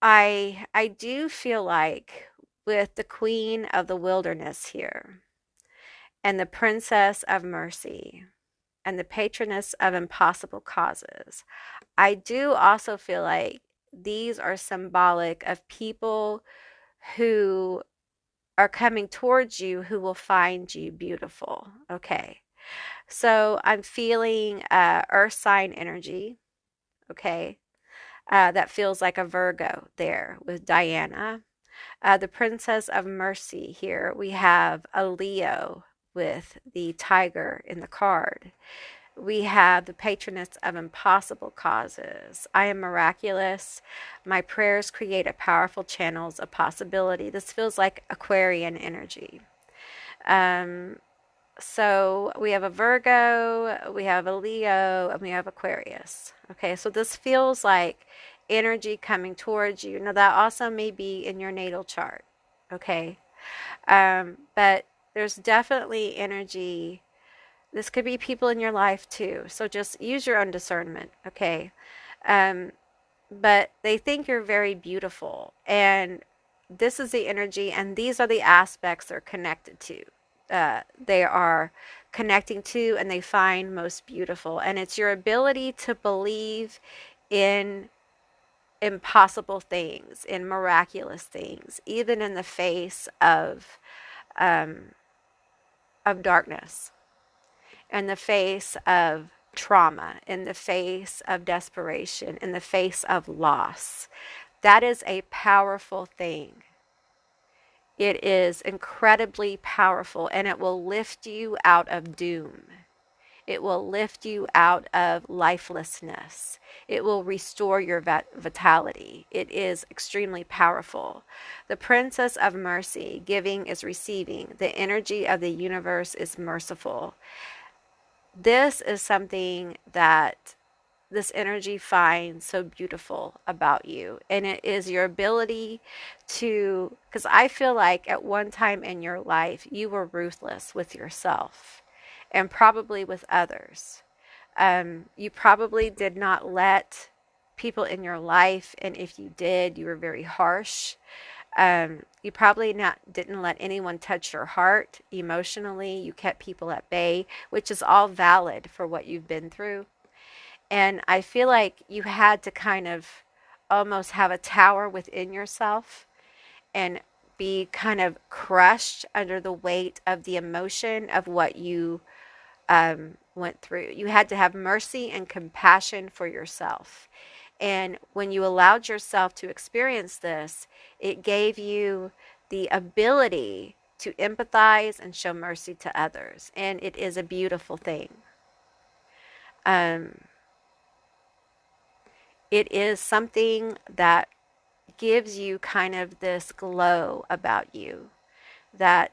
I do feel like with the Queen of the Wilderness here and the Princess of Mercy and the Patroness of Impossible Causes, I do also feel like these are symbolic of people who are coming towards you who will find you beautiful. Okay. So I'm feeling earth sign energy. Okay. That feels like a Virgo there with Diana. The Princess of Mercy here, we have a Leo with the tiger in the card. We have the Patroness of Impossible Causes. I am miraculous. My prayers create a powerful channels of possibility. This feels like Aquarian energy. Um, so we have a Virgo, we have a Leo, and we have Aquarius. Okay, so this feels like energy coming towards you. Now, that also may be in your natal chart. Okay, but there's definitely energy. This could be people in your life too. So just use your own discernment. Okay, um, but they think you're very beautiful, and this is the energy, and these are the aspects they're connected to. They are connecting to and they find most beautiful. And it's your ability to believe in impossible things, in miraculous things, even in the face um, of darkness, in the face of trauma, in the face of desperation, in the face of loss. That is a powerful thing. It is incredibly powerful, and it will lift you out of doom. It will lift you out of lifelessness. It will restore your vitality. It is extremely powerful. The Princess of Mercy, giving is receiving. The energy of the universe is merciful. This is something that this energy finds so beautiful about you. And it is your ability to, because I feel like at one time in your life, you were ruthless with yourself and probably with others. You probably did not let people in your life, and if you did, you were very harsh. You probably didn't let anyone touch your heart emotionally. You kept people at bay, which is all valid for what you've been through. And I feel like you had to kind of almost have a tower within yourself and be kind of crushed under the weight of the emotion of what you went through. You had to have mercy and compassion for yourself. And when you allowed yourself to experience this, it gave you the ability to empathize and show mercy to others. And it is a beautiful thing. Um, it is something that gives you kind of this glow about you that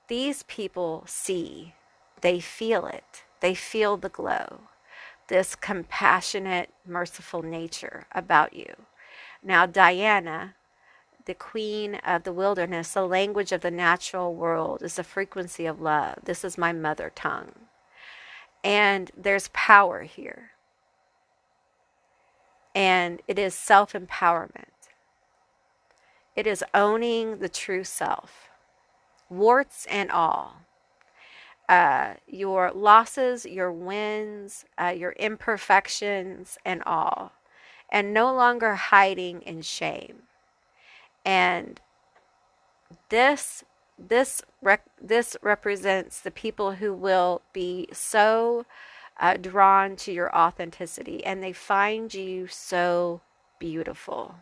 these people see. They feel it. They feel the glow, this compassionate, merciful nature about you. Now, Diana, the Queen of the Wilderness, the language of the natural world is the frequency of love. This is my mother tongue. And there's power here. And it is self-empowerment. It is owning the true self, warts and all. Your losses, your wins, your imperfections, and all. And no longer hiding in shame. And this this represents the people who will be so drawn to your authenticity, and they find you so beautiful.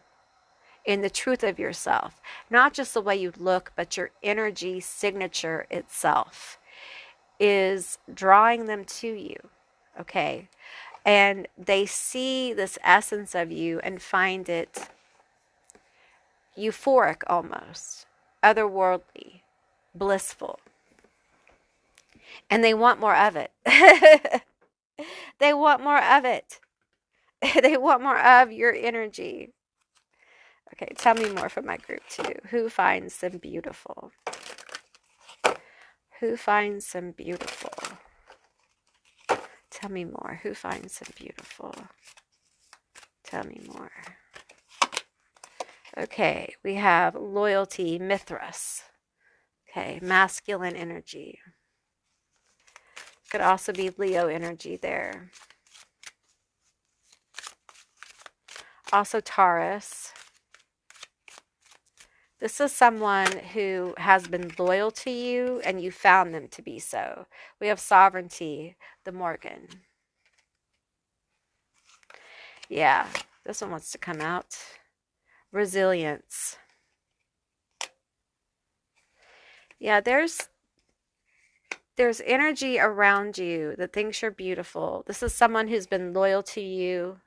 in the truth of yourself. Not just the way you look, but your energy signature itself is drawing them to you. Okay. And they see this essence of you and find it euphoric almost, otherworldly, blissful. And they want more of it. They want more of it. They want more of your energy. Okay, tell me more from my group too. Who finds them beautiful? Who finds them beautiful? Tell me more. Who finds them beautiful? Tell me more. Okay, we have loyalty, Mithras. Okay, masculine energy. Could also be Leo energy there. Also Taurus. This is someone who has been loyal to you and you found them to be so. We have sovereignty, the Morgan. Yeah, this one wants to come out. Resilience. Yeah, there's energy around you that thinks you're beautiful. This is someone who's been loyal to you.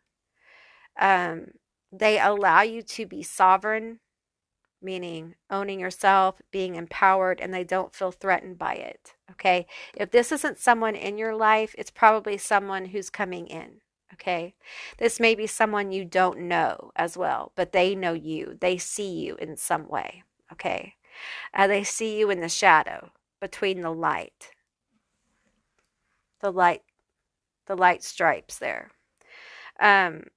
They allow you to be sovereign, meaning owning yourself, being empowered, and they don't feel threatened by it. Okay. If this isn't someone in your life, it's probably someone who's coming in. Okay. This may be someone you don't know as well, but they know you. They see you in some way. Okay. They see you in the shadow between the light, the light, the light stripes there. And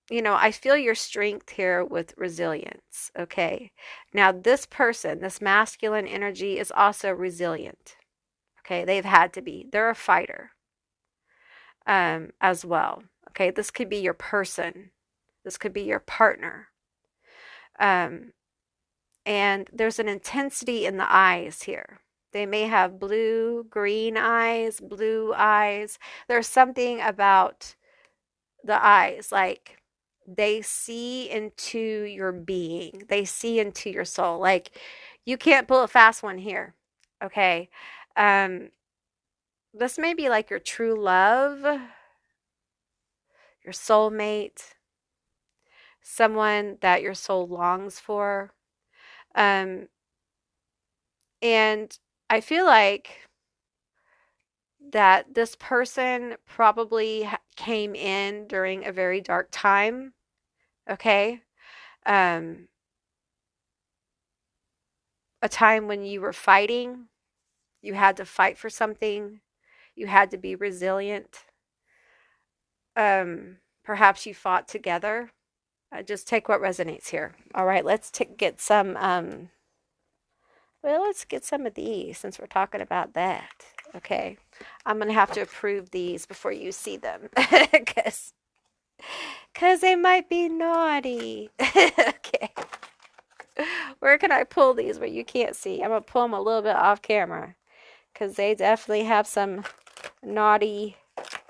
you know, I feel your strength here with resilience. Okay. Now, this person, this masculine energy is also resilient. Okay. They've had to be. They're a fighter as well. Okay. This could be your person. This could be your partner. And there's an intensity in the eyes here. They may have blue, green eyes, blue eyes. There's something about the eyes, like they see into your being. They see into your soul. Like you can't pull a fast one here. Okay. This may be like your true love, your soulmate, someone that your soul longs for. And I feel like that this person probably came in during a very dark time. Okay. A time when you were fighting, you had to fight for something, you had to be resilient. Perhaps you fought together. Just take what resonates here. All right, let's get some, well, let's get some of these since we're talking about that. Okay, I'm going to have to approve these before you see them because they might be naughty. Okay. Where can I pull these where you can't see? I'm going to pull them a little bit off camera because they definitely have some naughty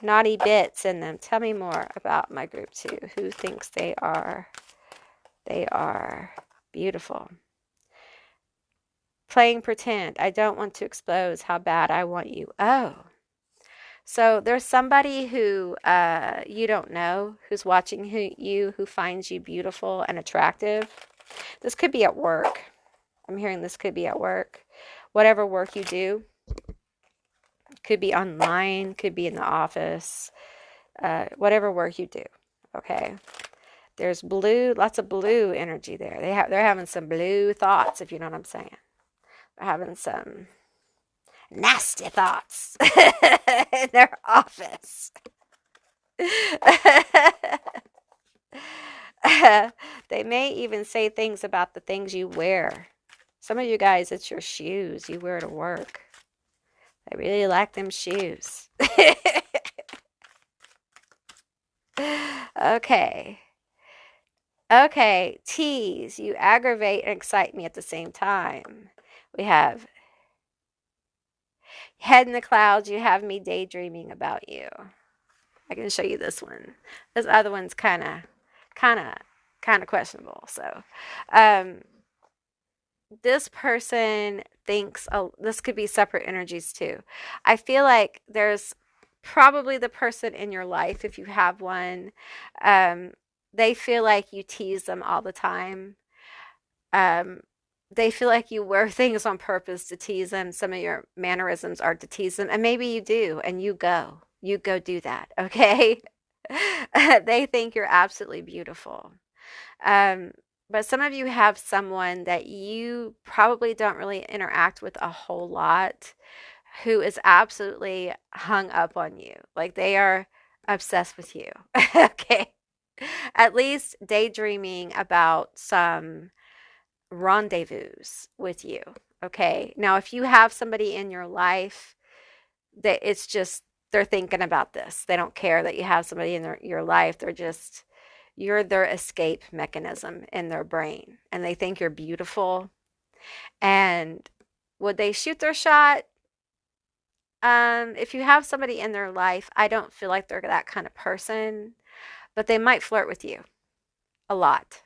bits in them. Tell me more about my group two. Who thinks they are beautiful? Playing pretend. I don't want to expose how bad I want you. Oh. So there's somebody who you don't know who's watching who finds you beautiful and attractive. This could be at work. I'm hearing this could be at work. Whatever work you do. Could be online, could be in the office. Whatever work you do. Okay. There's blue, lots of blue energy there. They're having some blue thoughts, if you know what I'm saying. They're having some nasty thoughts in their office. They may even say things about the things you wear. Some of you guys, it's your shoes you wear to work. I really like them shoes. Okay. Okay, tease. You aggravate and excite me at the same time. We have head in the clouds. You have me daydreaming about you. I can show you this one. This other one's kind of kind of questionable. So, um, this person thinks this could be separate energies too. I feel like there's probably the person in your life, if you have one, um, they feel like you tease them all the time. Um, they feel like you wear things on purpose to tease them. Some of your mannerisms are to tease them, and maybe you do, and you go do that, okay? They think you're absolutely beautiful. Um, but some of you have someone that you probably don't really interact with a whole lot who is absolutely hung up on you. Like they are obsessed with you. Okay. At least daydreaming about some rendezvous with you. Okay. Now, if you have somebody in your life that it's just, they're thinking about this, they don't care that you have somebody in your life. They're just, you're their escape mechanism in their brain, and they think you're beautiful. And would they shoot their shot? If you have somebody in their life, I don't feel like they're that kind of person, but they might flirt with you a lot,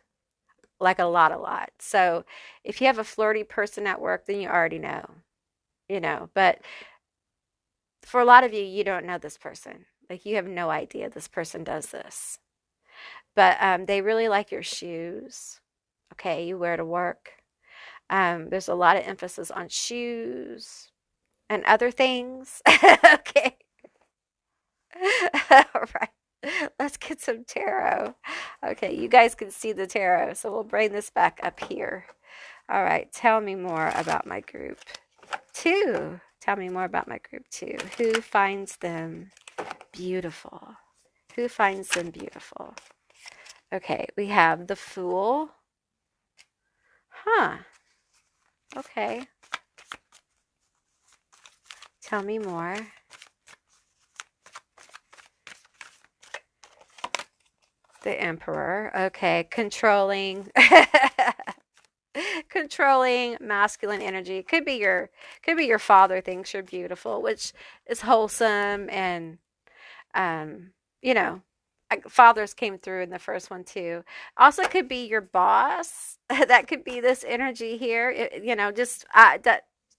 like a lot, a lot. So if you have a flirty person at work, then you already know, you know. But for a lot of you, you don't know this person. Like you have no idea this person does this. But they really like your shoes. Okay, you wear to work. There's a lot of emphasis on shoes and other things. Okay. All right. Let's get some tarot. Okay, you guys can see the tarot, so we'll bring this back up here. All right, tell me more about my group two. Tell me more about my group two. Who finds them beautiful? Who finds them beautiful? Okay, we have the Fool. Huh. Okay. Tell me more. The Emperor. Okay, controlling. Controlling masculine energy. Could be your father thinks you're beautiful, which is wholesome, and um, you know, fathers came through in the first one too. Also could be your boss. That could be this energy here. Just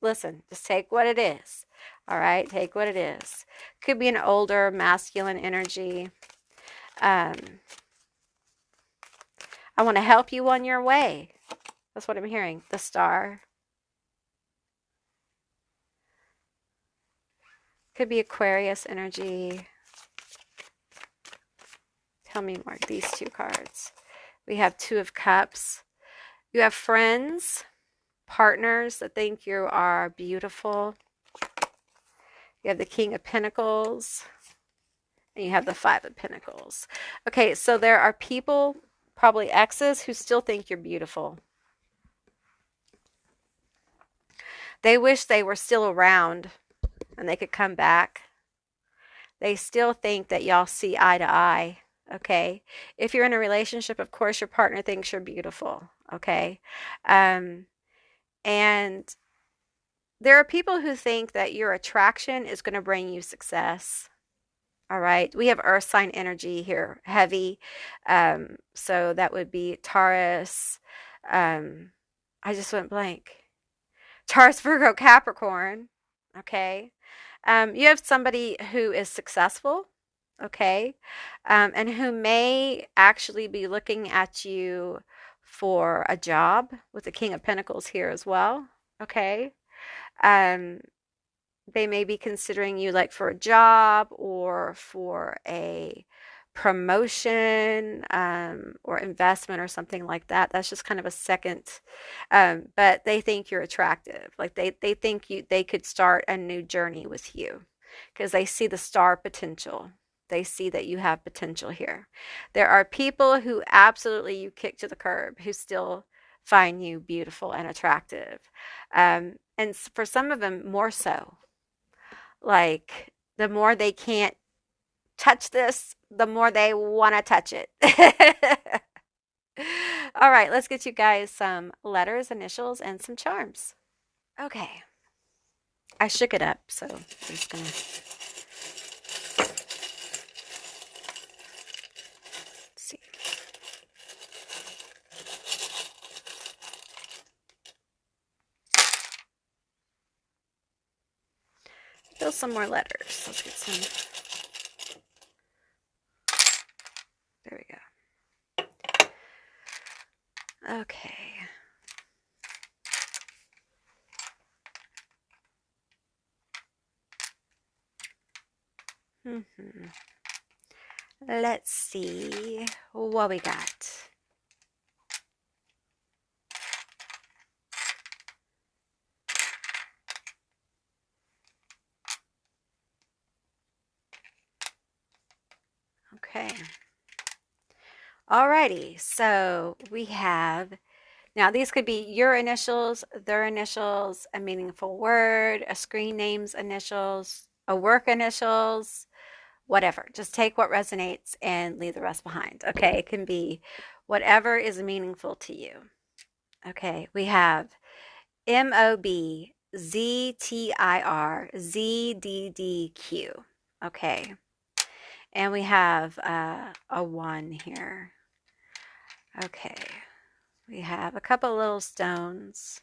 listen, just take what it is. All right, take what it is. Could be an older masculine energy. Um, I want to help you on your way. That's what I'm hearing. The Star. Could be Aquarius energy. Tell me more. These two cards. We have Two of Cups. You have friends, partners that think you are beautiful. You have the King of Pentacles. And you have the Five of Pentacles. Okay, so there are people, probably exes, who still think you're beautiful. They wish they were still around and they could come back. They still think that y'all see eye to eye. Okay. If you're in a relationship, of course, your partner thinks you're beautiful. Okay. And there are people who think that your attraction is going to bring you success. All right. We have earth sign energy here, heavy. So that would be Taurus. I just went blank. Taurus, Virgo, Capricorn. Okay. You have somebody who is successful. Okay. And who may actually be looking at you for a job, with the King of Pentacles here as well. Okay. Um, they may be considering you like for a job or for a promotion, or investment or something like that. That's just kind of a second, but they think you're attractive. Like they think they could start a new journey with you because they see the star potential. They see that you have potential here. There are people who absolutely you kick to the curb who still find you beautiful and attractive. And for some of them, more so. Like the more they can't touch this, the more they want to touch it. All right, let's get you guys some letters, initials, and some charms. Okay. I shook it up, so I'm just gonna see. still some more letters. Let's get some. There we go. Okay. Let's see what we got. Okay. Alrighty, so we have, now these could be your initials, their initials, a meaningful word, a screen name's initials, a work initials, whatever. Just take what resonates and leave the rest behind. Okay, it can be whatever is meaningful to you. Okay, we have MOBZTIRZDDQ. Okay, and we have a 1 here. Okay, we have a couple little stones.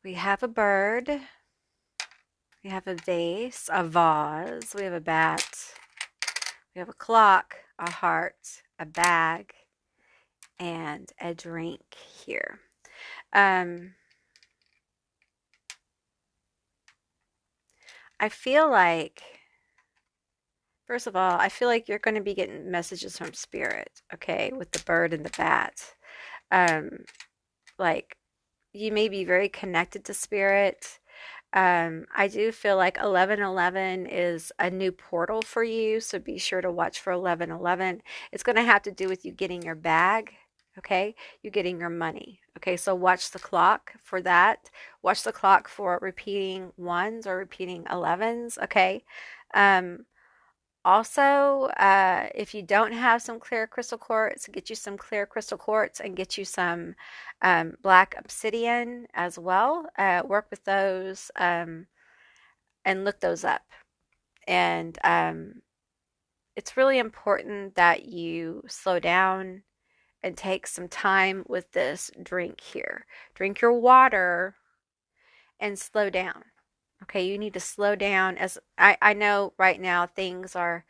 We have a bird. We have a vase, a vase. We have a bat. We have a clock, a heart, a bag, and a drink here. I feel like, first of all, I feel like you're going to be getting messages from spirit, okay, with the bird and the bat. Like, you may be very connected to spirit. I do feel like 1111 is a new portal for you, so be sure to watch for 1111. It's going to have to do with you getting your bag, okay? You getting your money, okay? So watch the clock for that. Watch the clock for repeating ones or repeating 11s, okay? Also, if you don't have some clear crystal quartz, get you some clear crystal quartz and get you some black obsidian as well. Work with those and look those up. And it's really important that you slow down and take some time with this drink here. Drink your water and slow down. Okay, you need to slow down. As I know right now things are,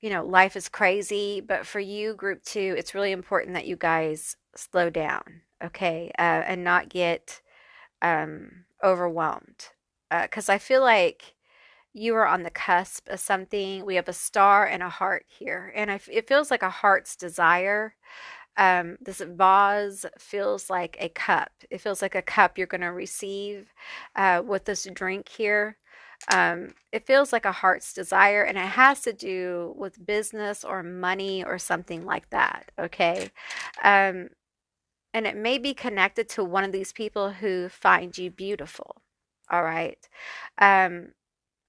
life is crazy, but for you, group 2, it's really important that you guys slow down, okay, and not get overwhelmed. Because I feel like you are on the cusp of something. We have a star and a heart here, and it feels like a heart's desire. This vase feels like a cup. It feels like a cup you're going to receive with this drink here. It feels like a heart's desire, and it has to do with business or money or something like that. Okay. And it may be connected to one of these people who find you beautiful. All right.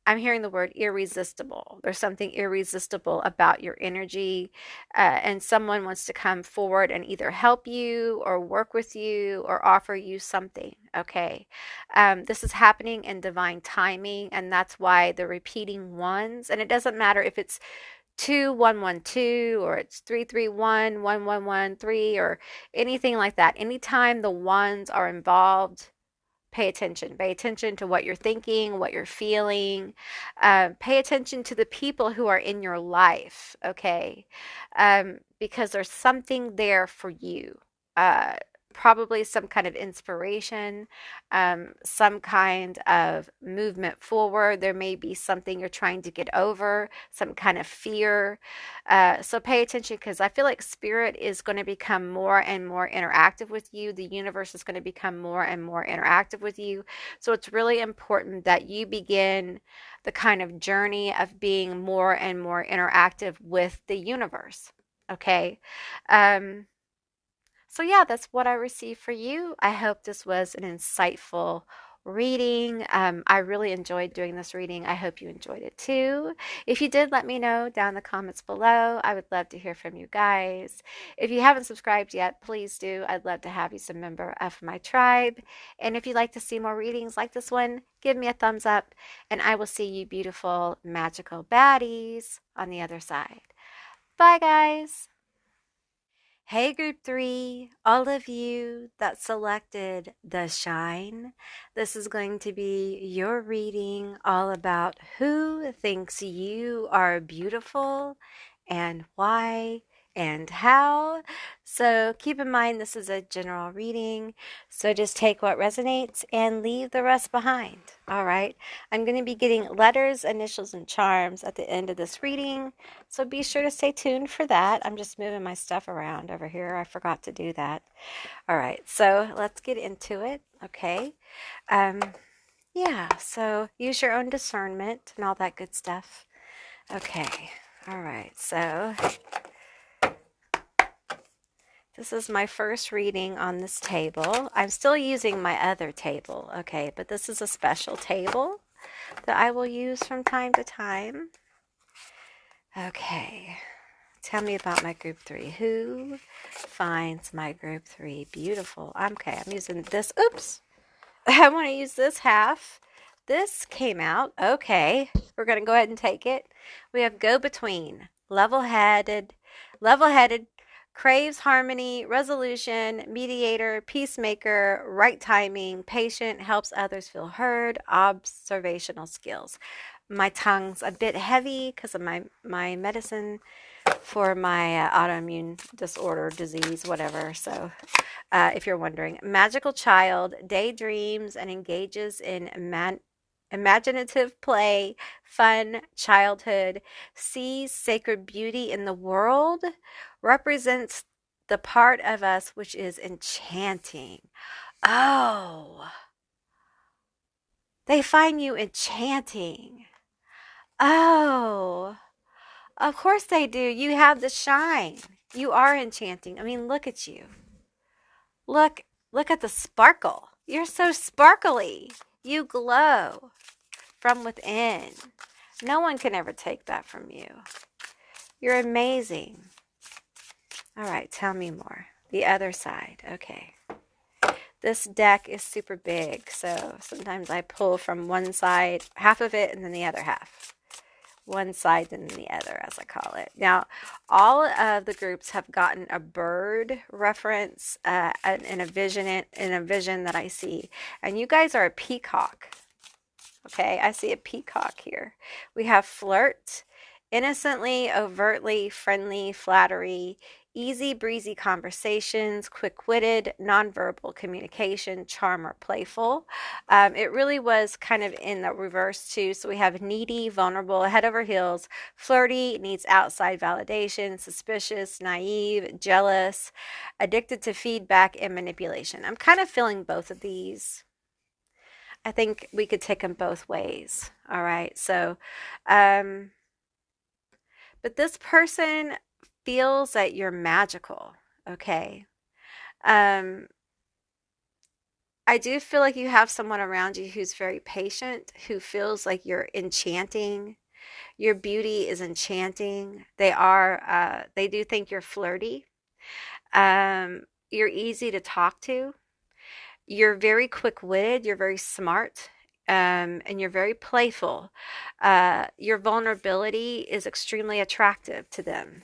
I'm hearing the word irresistible. There's something irresistible about your energy, and someone wants to come forward and either help you or work with you or offer you something. Okay. This is happening in divine timing, and that's why the repeating ones, and it doesn't matter if it's 2112 or it's 331 1113 or anything like that. Anytime the ones are involved, pay attention. Pay attention to what you're thinking, what you're feeling. Pay attention to the people who are in your life, okay? Because there's something there for you. Uh, Probably some kind of inspiration, some kind of movement forward. There may be something you're trying to get over, some kind of fear. So pay attention, because I feel like spirit is going to become more and more interactive with you. The universe is going to become more and more interactive with you. So it's really important that you begin the kind of journey of being more and more interactive with the universe. Okay. So, yeah, that's what I received for you. I hope this was an insightful reading. I really enjoyed doing this reading. I hope you enjoyed it too. If you did, let me know down in the comments below. I would love to hear from you guys. If you haven't subscribed yet, please do. I'd love to have you as a member of my tribe. And if you'd like to see more readings like this one, give me a thumbs up, and I will see you beautiful, magical baddies on the other side. Bye, guys. Hey, Group 3, all of you that selected The Shine. This is going to be your reading all about who thinks you are beautiful and why and how. So keep in mind, this is a general reading. So just take what resonates and leave the rest behind. All right. I'm going to be getting letters, initials, and charms at the end of this reading. So be sure to stay tuned for that. I'm just moving my stuff around over here. I forgot to do that. All right, so let's get into it. Okay. Um, yeah, so use your own discernment and all that good stuff. Okay. All right, so this is my first reading on this table. I'm still using my other table, okay, but this is a special table that I will use from time to time. Okay. Tell me about my group 3. Who finds my group 3 beautiful? Okay, I'm using this. Oops. I want to use this half. This came out. Okay. We're going to go ahead and take it. We have go between, level-headed, craves harmony, resolution, mediator, peacemaker, right timing, patient, helps others feel heard, observational skills. My tongue's a bit heavy because of my medicine for my autoimmune disorder, disease, whatever. So, if you're wondering, magical child daydreams and engages in imaginative play, fun childhood, sees sacred beauty in the world, represents the part of us which is enchanting. Oh, they find you enchanting. Oh, of course they do. You have the shine. You are enchanting. I mean, look at you. Look at the sparkle. You're so sparkly. You glow from within. No one can ever take that from you. You're amazing. All right, tell me more. The other side. Okay. This deck is super big, so sometimes I pull from one side, half of it, and then the other half. One side and the other, as I call it. Now, all of the groups have gotten a bird reference in a vision that I see, and you guys are a peacock. Okay, I see a peacock here. We have flirt, innocently, overtly, friendly, flattery, easy breezy conversations, quick-witted, nonverbal communication, charm or playful. It really was kind of in the reverse too. So we have needy, vulnerable, head over heels, flirty, needs outside validation, suspicious, naive, jealous, addicted to feedback and manipulation. I'm kind of feeling both of these. I think we could take them both ways. All right. So, um, but this person feels that you're magical. Okay. Um, I do feel like you have someone around you who's very patient, who feels like you're enchanting. Your beauty is enchanting. They do think you're flirty. You're easy to talk to. You're very quick-witted, you're very smart, and you're very playful. Your vulnerability is extremely attractive to them.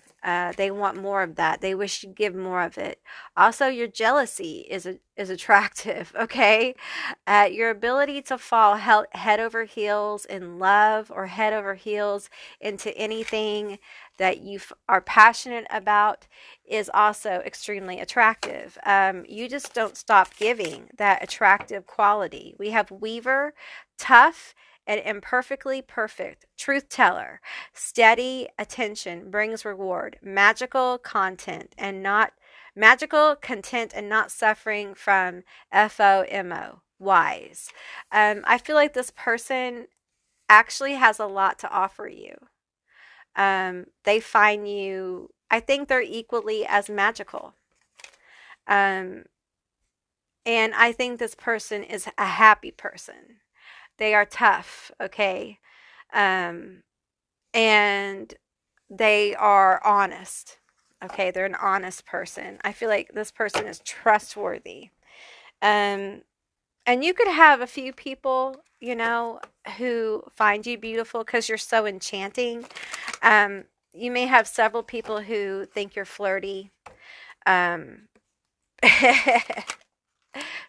They want more of that. They wish you'd give more of it. Also, your jealousy is attractive. Okay, your ability to fall head over heels in love or head over heels into anything that you are passionate about is also extremely attractive. You just don't stop giving that attractive quality. We have Weaver, tough and imperfectly perfect, truth teller, steady attention brings reward, magical content and not suffering from FOMO, wise. I feel like this person actually has a lot to offer you. They find you, I think they're equally as magical. Um, and I think this person is a happy person. They are tough, okay? Um, and they are honest. Okay, they're an honest person. I feel like this person is trustworthy. Um, and you could have a few people, who find you beautiful because you're so enchanting. You may have several people who think you're flirty. Um,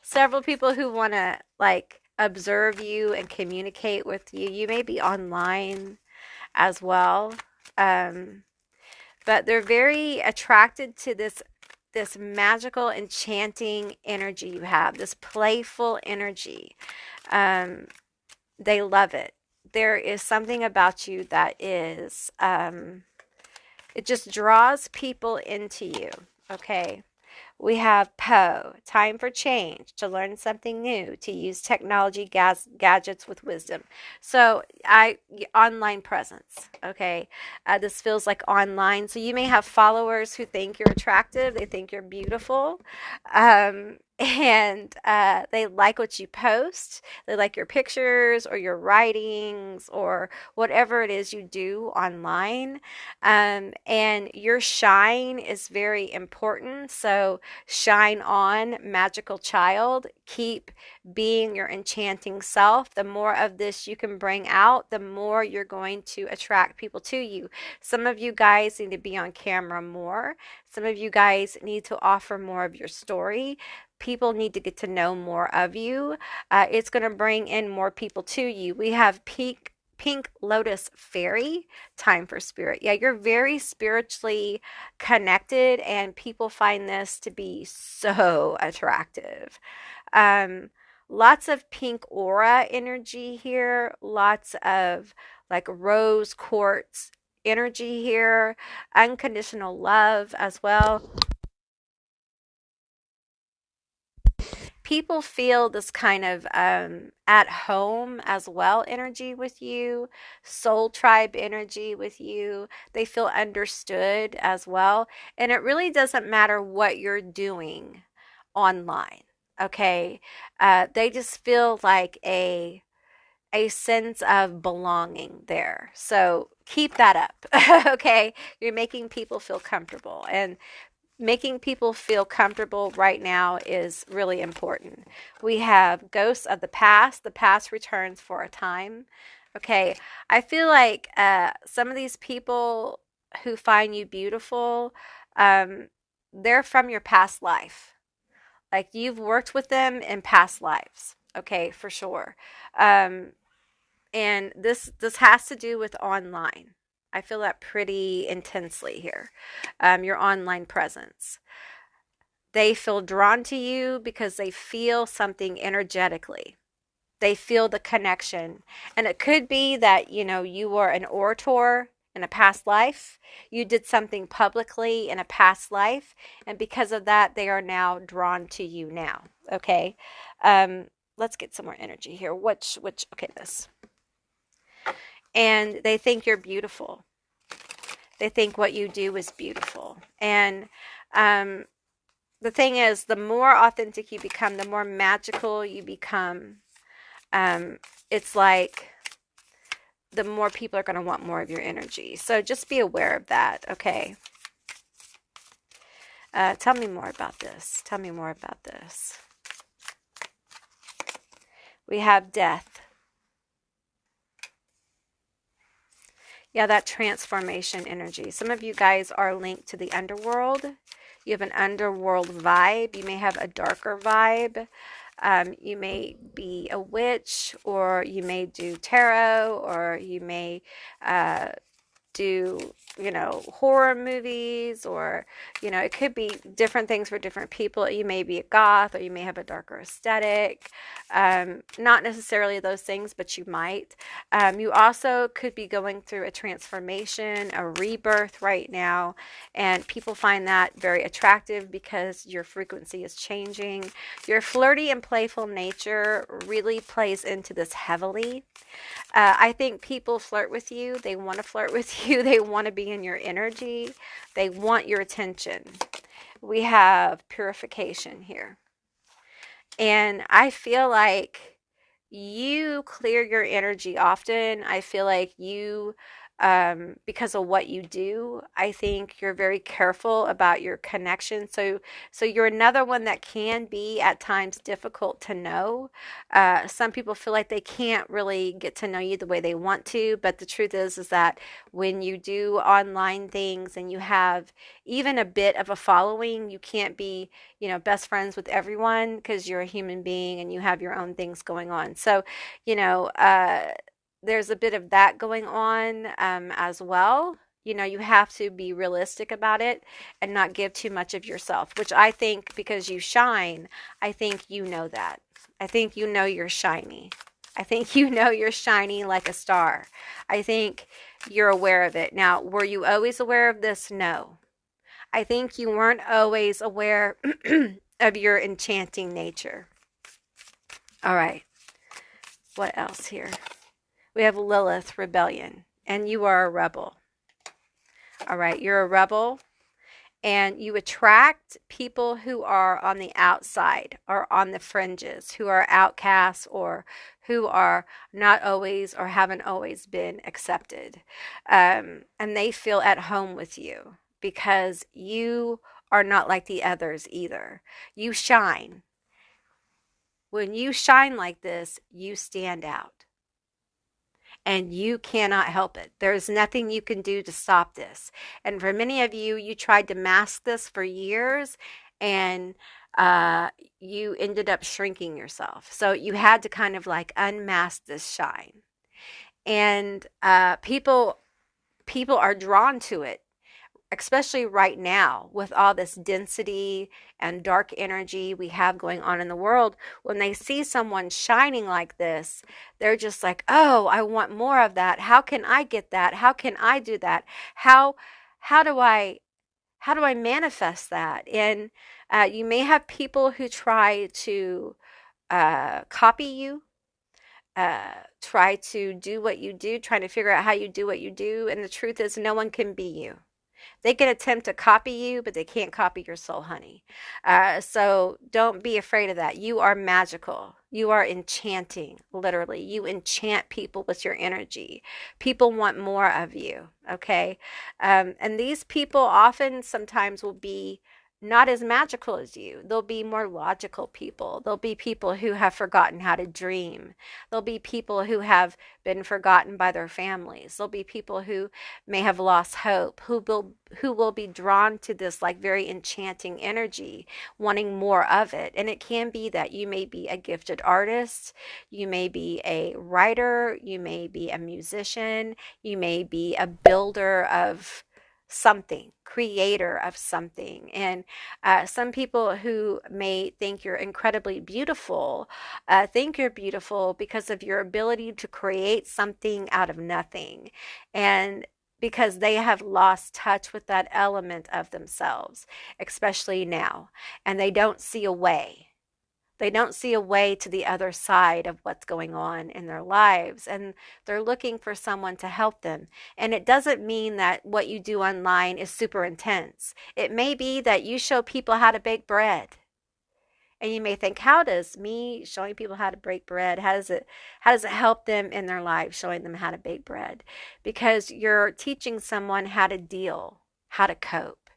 several people who want to like observe you and communicate with you. You may be online as well. Um, but they're very attracted to this magical, enchanting energy you have, this playful energy. Um, they love it. There is something about you that is, it just draws people into you. Okay. We have Poe, time for change, to learn something new, to use technology gadgets with wisdom. So, online presence, okay? This feels like online. So, you may have followers who think you're attractive, they think you're beautiful, and they like what you post. They like your pictures or your writings or whatever it is you do online. And your shine is very important. So, shine on, magical child. Keep being your enchanting self. The more of this you can bring out, the more you're going to attract people to you. Some of you guys need to be on camera more. Some of you guys need to offer more of your story. People need to get to know more of you. It's going to bring in more people to you. We have Pink Lotus Fairy, time for spirit. Yeah, you're very spiritually connected, and people find this to be so attractive. Um, Lots of pink aura energy here, lots of like rose quartz energy here, unconditional love as well. People feel this kind of at home as well energy with you, soul tribe energy with you. They feel understood as well. And it really doesn't matter what you're doing online. Okay. They just feel like a sense of belonging there. So keep that up. Okay. You're making people feel comfortable. And making people feel comfortable right now is really important. We have ghosts of the past. The past returns for a time. Okay, I feel like some of these people who find you beautiful, um, they're from your past life. Like you've worked with them in past lives. Okay, for sure. Um, and this has to do with online. I feel that pretty intensely here. Your online presence. They feel drawn to you because they feel something energetically. They feel the connection. And it could be that, you were an orator in a past life. You did something publicly in a past life. And because of that, they are now drawn to you now. Okay. Um, let's get some more energy here. Okay, this. And they think you're beautiful. They think what you do is beautiful. And um, the thing is, the more authentic you become, the more magical you become. It's like the more people are going to want more of your energy. So just be aware of that, okay? Tell me more about this. Tell me more about this. We have death. Yeah, that transformation energy. Some of you guys are linked to the underworld. You have an underworld vibe. You may have a darker vibe. You may be a witch, or you may do tarot, or you may do, horror movies, or, it could be different things for different people. You may be a goth, or you may have a darker aesthetic. Not necessarily those things, but you might. You also could be going through a transformation, a rebirth right now, and people find that very attractive because your frequency is changing. Your flirty and playful nature really plays into this heavily. I think people flirt with you. They want to flirt with you. They want to be in your energy. They want your attention. We have purification here. And I feel like you clear your energy often. I feel like you because of what you do. I think you're very careful about your connection. So you're another one that can be at times difficult to know. Some people feel like they can't really get to know you the way they want to, but the truth is that when you do online things and you have even a bit of a following, you can't be, best friends with everyone because you're a human being and you have your own things going on. So, you know, uh, there's a bit of that going on as well. You have to be realistic about it and not give too much of yourself, which I think because you shine, I think you know that. I think you know you're shiny. I think you know you're shining like a star. I think you're aware of it. Now, were you always aware of this? No. I think you weren't always aware of your enchanting nature. All right. What else here? We have Lilith, rebellion, and you are a rebel. All right, you're a rebel, and you attract people who are on the outside or on the fringes, who are outcasts or who are not always or haven't always been accepted. And they feel at home with you because you are not like the others either. You shine. When you shine like this, you stand out. And you cannot help it. There's nothing you can do to stop this. And for many of you, you tried to mask this for years and you ended up shrinking yourself. So you had to kind of like unmask this shine. And people are drawn to it, especially right now with all this density and dark energy we have going on in the world. When they see someone shining like this, they're just like, oh, I want more of that. How can I get that? How can I do that? How do I manifest that? And you may have people who try to copy you, try to do what you do, trying to figure out how you do what you do. And the truth is, no one can be you. They can attempt to copy you, but they can't copy your soul, honey. So don't be afraid of that. You are magical. You are enchanting, literally. You enchant people with your energy. People want more of you, okay? And these people often sometimes will be not as magical as you. They'll be more logical people. They'll be people who have forgotten how to dream. They'll be people who have been forgotten by their families. There'll be people who may have lost hope, who will be drawn to this like very enchanting energy, wanting more of it. And it can be that you may be a gifted artist, you may be a writer, you may be a musician, you may be a builder of something, creator of something. And some people who may think you're incredibly beautiful think you're beautiful because of your ability to create something out of nothing. And because they have lost touch with that element of themselves, especially now, and they don't see a way. They don't see a way to the other side of what's going on in their lives, and they're looking for someone to help them. And it doesn't mean that what you do online is super intense. It may be that you show people how to bake bread. And you may think, how does me showing people how to bake bread, how does it help them in their lives, showing them how to bake bread? Because you're teaching someone how to deal, how to cope.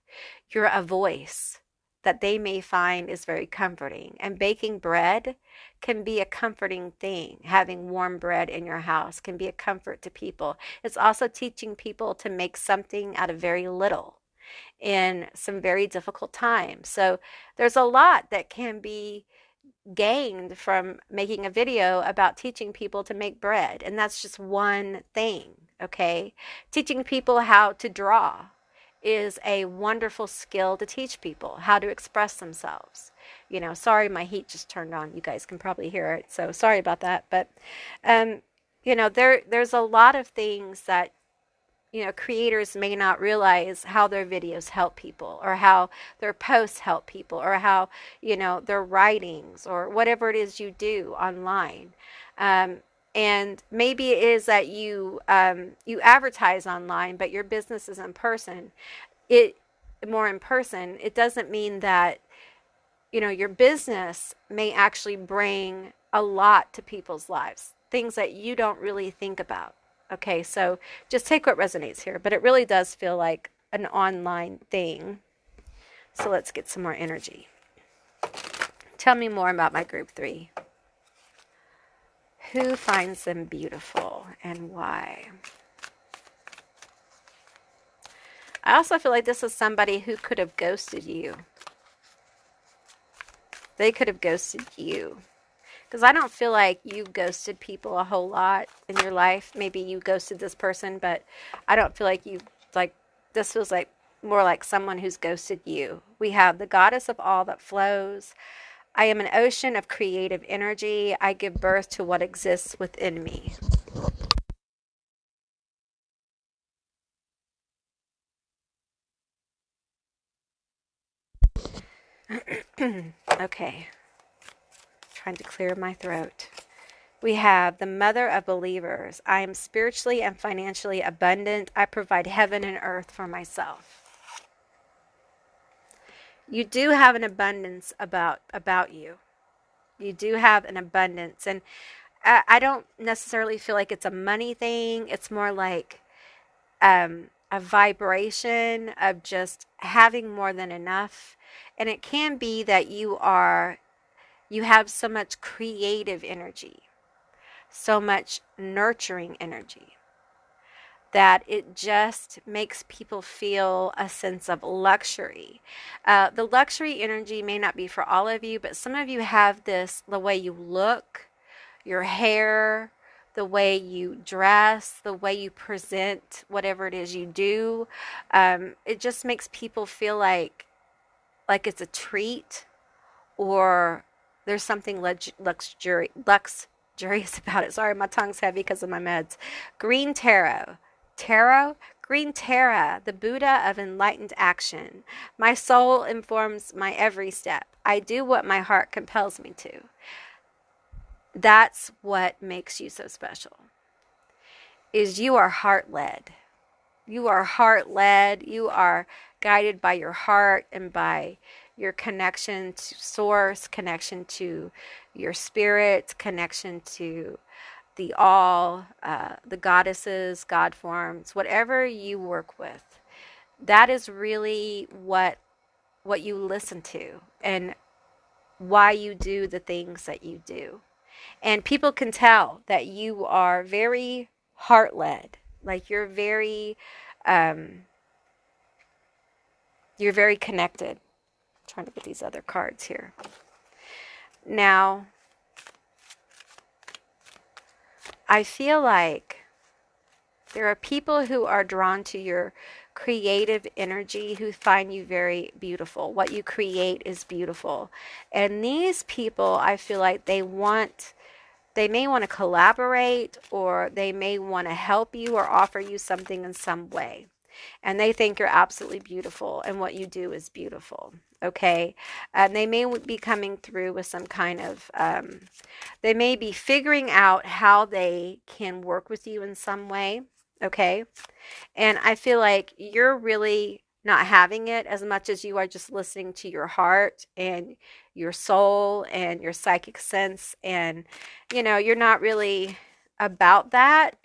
You're a voice that they may find is very comforting. And baking bread can be a comforting thing. Having warm bread in your house can be a comfort to people. It's also teaching people to make something out of very little in some very difficult times. So there's a lot that can be gained from making a video about teaching people to make bread. And that's just one thing, okay? Teaching people how to draw is a wonderful skill to teach people how to express themselves. Sorry, my heat just turned on. You guys can probably hear it. So sorry about that. But, there's a lot of things that creators may not realize how their videos help people or how their posts help people or how, their writings or whatever it is you do online. And maybe it is that you advertise online, but your business is in person. More in person. It doesn't mean that, your business may actually bring a lot to people's lives, things that you don't really think about. Okay, so just take what resonates here, but it really does feel like an online thing. So let's get some more energy. Tell me more about my group 3. Who finds them beautiful and why? I also feel like this is somebody who could have ghosted you. They could have ghosted you. Because I don't feel like you ghosted people a whole lot in your life. Maybe you ghosted this person, but I don't feel like you, like, this feels like more like someone who's ghosted you. We have the goddess of all that flows. I am an ocean of creative energy. I give birth to what exists within me. Okay, trying to clear my throat. We have the mother of believers. I am spiritually and financially abundant. I provide heaven and earth for myself. You do have an abundance about you. You do have an abundance, and I don't necessarily feel like it's a money thing. It's more like a vibration of just having more than enough. And it can be that you have so much creative energy, so much nurturing energy, that it just makes people feel a sense of luxury. The luxury energy may not be for all of you, but some of you have this, the way you look, your hair, the way you dress, the way you present whatever it is you do. It just makes people feel like it's a treat, or there's something luxurious about it. Sorry, my tongue's heavy because of my meds. Green tarot. Tarot? Green tarot, the Buddha of enlightened action. My soul informs my every step. I do what my heart compels me to. That's what makes you so special. Is you are heart-led. You are heart-led. You are guided by your heart and by your connection to source, connection to your spirit, connection to the all, the goddesses, God forms, whatever you work with. That is really what you listen to and why you do the things that you do. And people can tell that you are very heart-led. Like um, you're very connected. I'm trying to get these other cards here. Now, I feel like there are people who are drawn to your creative energy, who find you very beautiful. What you create is beautiful. And these people, I feel like they may want to collaborate, or they may want to help you or offer you something in some way. And they think you're absolutely beautiful and what you do is beautiful. Okay. And they may be coming through with some kind of, they may be figuring out how they can work with you in some way. Okay. And I feel like you're really not having it as much as you are just listening to your heart and your soul and your psychic sense. And, you're not really about that.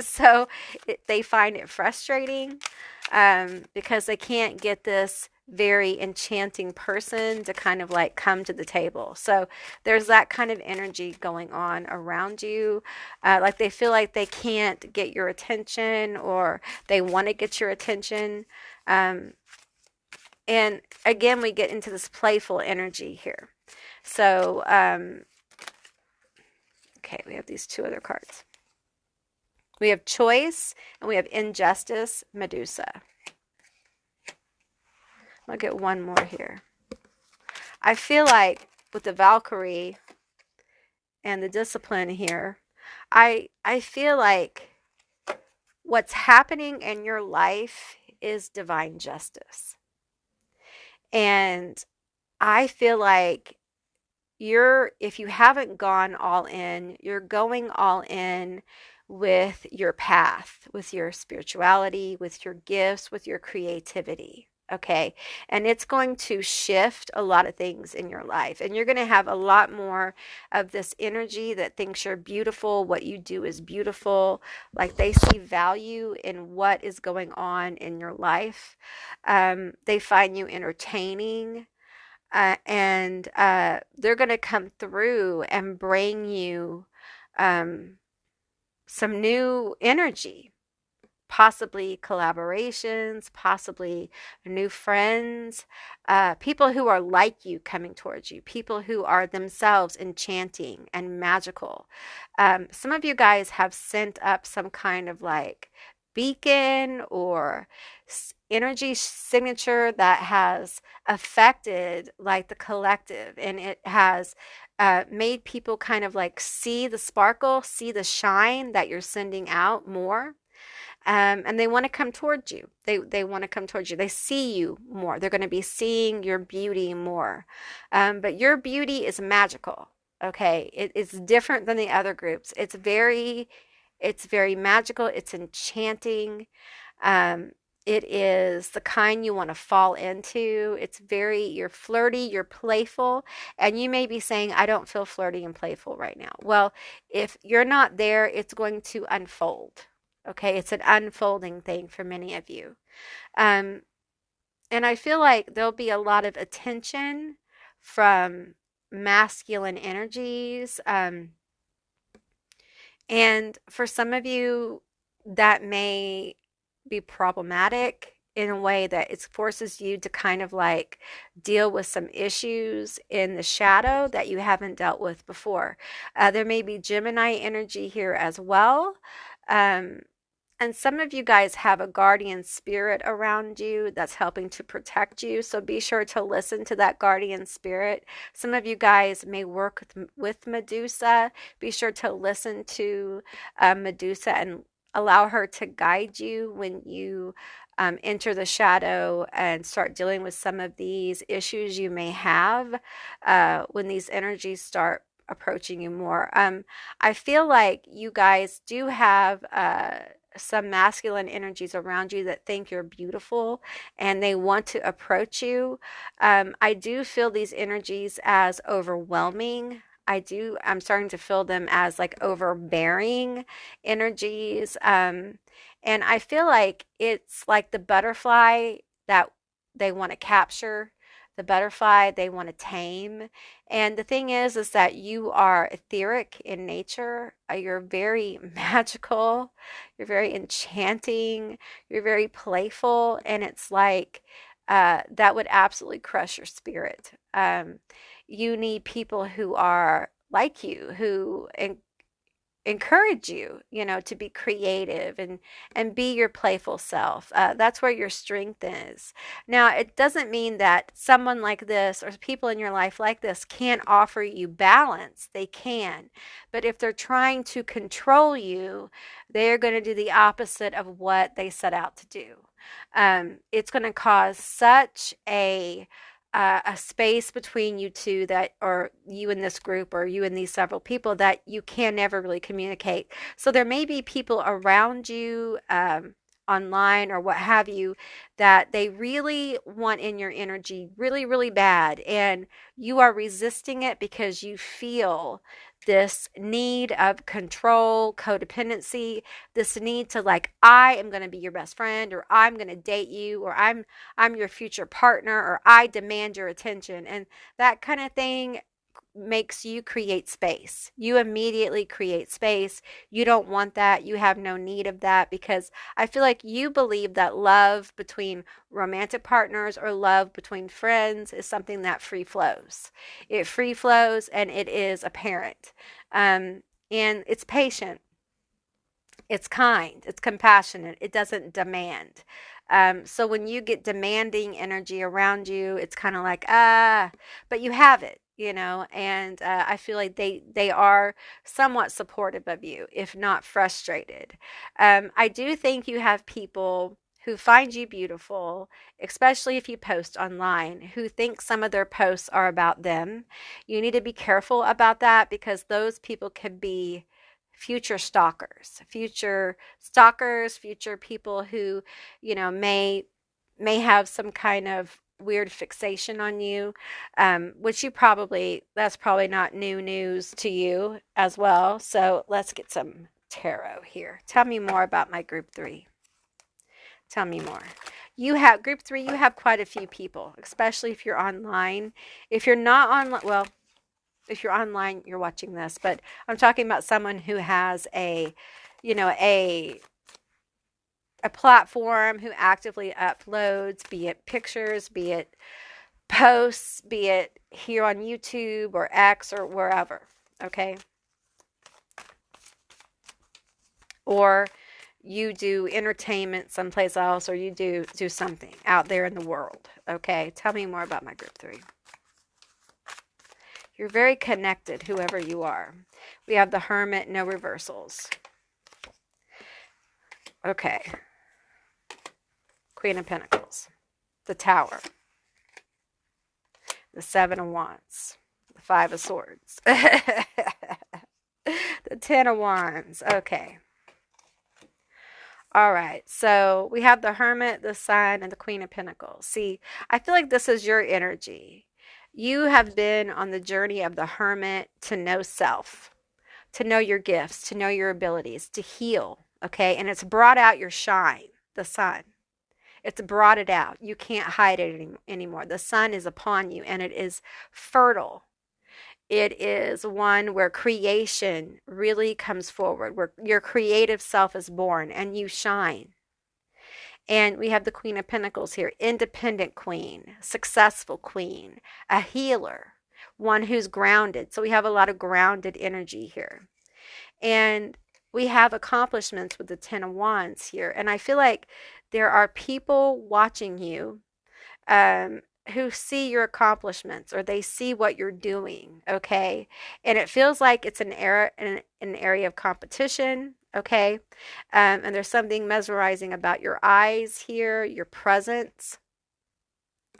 So they find it frustrating because they can't get this very enchanting person to kind of like come to the table. So there's that kind of energy going on around you. Like they feel like they can't get your attention, or they want to get your attention. And again, we get into this playful energy here. So, okay, we have these 2 other cards. We have choice and we have injustice, Medusa. I'll get one more here. I feel like with the Valkyrie and the discipline here, I feel like what's happening in your life is divine justice. And I feel like if you haven't gone all in, you're going all in with your path, with your spirituality, with your gifts, with your creativity. Okay. And it's going to shift a lot of things in your life. And you're going to have a lot more of this energy that thinks you're beautiful. What you do is beautiful. Like they see value in what is going on in your life. They find you entertaining. And they're going to come through and bring you um, some new energy, possibly collaborations, possibly new friends, people who are like you coming towards you, people who are themselves enchanting and magical. Some of you guys have sent up some kind of like beacon or energy signature that has affected like the collective, and it has made people kind of like see the sparkle, see the shine that you're sending out more. And they want to come towards you. They want to come towards you. They see you more. They're going to be seeing your beauty more. But your beauty is magical. Okay, it's different than the other groups. It's very magical. It's enchanting. Um, it is the kind you want to fall into. You're flirty, you're playful, and you may be saying, I don't feel flirty and playful right now. Well, if you're not there, it's going to unfold. Okay, it's an unfolding thing for many of you. Um, and I feel like there'll be a lot of attention from masculine energies. And for some of you, that may be problematic in a way that it forces you to kind of like deal with some issues in the shadow that you haven't dealt with before. There may be Gemini energy here as well. Um, and some of you guys have a guardian spirit around you that's helping to protect you. So be sure to listen to that guardian spirit. Some of you guys may work with Medusa. Be sure to listen to Medusa and allow her to guide you when you enter the shadow and start dealing with some of these issues you may have when these energies start approaching you more. I feel like you guys do have some masculine energies around you that think you're beautiful and they want to approach you. I do feel these energies as overwhelming. I'm starting to feel them as like overbearing energies. And I feel like it's like the butterfly that they want to capture, the butterfly they want to tame. And the thing is that you are etheric in nature. You're very magical. You're very enchanting. You're very playful. And it's like that would absolutely crush your spirit. You need people who are like you, who encourage you, to be creative and be your playful self. That's where your strength is. Now, it doesn't mean that someone like this or people in your life like this can't offer you balance. They can. But if they're trying to control you, they're going to do the opposite of what they set out to do. It's going to cause such a space between you two, that, or you in this group, or you and these several people, that you can never really communicate. So there may be people around you, online or what have you, that they really want in your energy really, really bad. And you are resisting it because you feel this need of control, codependency, this need to like, I am going to be your best friend, or I'm going to date you, or I'm your future partner, or I demand your attention. And that kind of thing makes you create space. You immediately create space. You don't want that. You have no need of that, because I feel like you believe that love between romantic partners or love between friends is something that free flows. It free flows and it is apparent. And it's patient, it's kind, it's compassionate, it doesn't demand. So when you get demanding energy around you, it's kind of like, but you have it, and I feel like they are somewhat supportive of you, if not frustrated. I do think you have people who find you beautiful, especially if you post online, who think some of their posts are about them. You need to be careful about that, because those people could be future stalkers, future people who, may may have some kind of weird fixation on you, which that's probably not new news to you as well. So let's get some tarot here. Tell me more about my group three. Tell me more. You have group three, you have quite a few people, especially if you're online. If you're not online, well, if you're online, you're watching this, but I'm talking about someone who has you know, a platform, who actively uploads, be it pictures, be it posts, be it here on YouTube or X or wherever, okay? Or you do entertainment someplace else, or you do something out there in the world, okay? Tell me more about my group three. You're very connected, whoever you are. We have the Hermit, no reversals. Okay. Queen of Pentacles, the Tower, the Seven of Wands, the Five of Swords, the Ten of Wands. Okay. All right. So we have the Hermit, the Sun, and the Queen of Pentacles. See, I feel like this is your energy. You have been on the journey of the Hermit to know self, to know your gifts, to know your abilities, to heal. Okay. And it's brought out your shine, the Sun. It's brought it out. You can't hide it anymore. The sun is upon you, and it is fertile. It is one where creation really comes forward, where your creative self is born and you shine. And we have the Queen of Pentacles here, independent queen, successful queen, a healer, one who's grounded. So we have a lot of grounded energy here. And we have accomplishments with the Ten of Wands here. And I feel like there are people watching you who see your accomplishments, or they see what you're doing, okay? And it feels like it's an area of competition, okay? And there's something mesmerizing about your eyes here, your presence,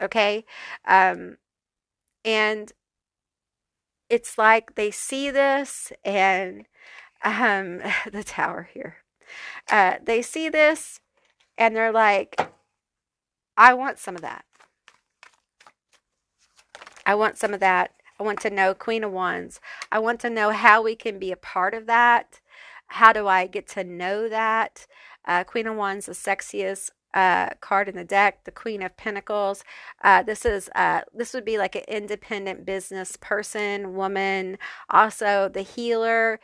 okay? And it's like they see this, and the Tower here. They see this and they're like, I want some of that. I want some of that. I want to know, Queen of Wands. I want to know how we can be a part of that. How do I get to know that? Queen of Wands, the sexiest card in the deck. The Queen of Pentacles. This would be like an independent business person, woman. Also, the healer,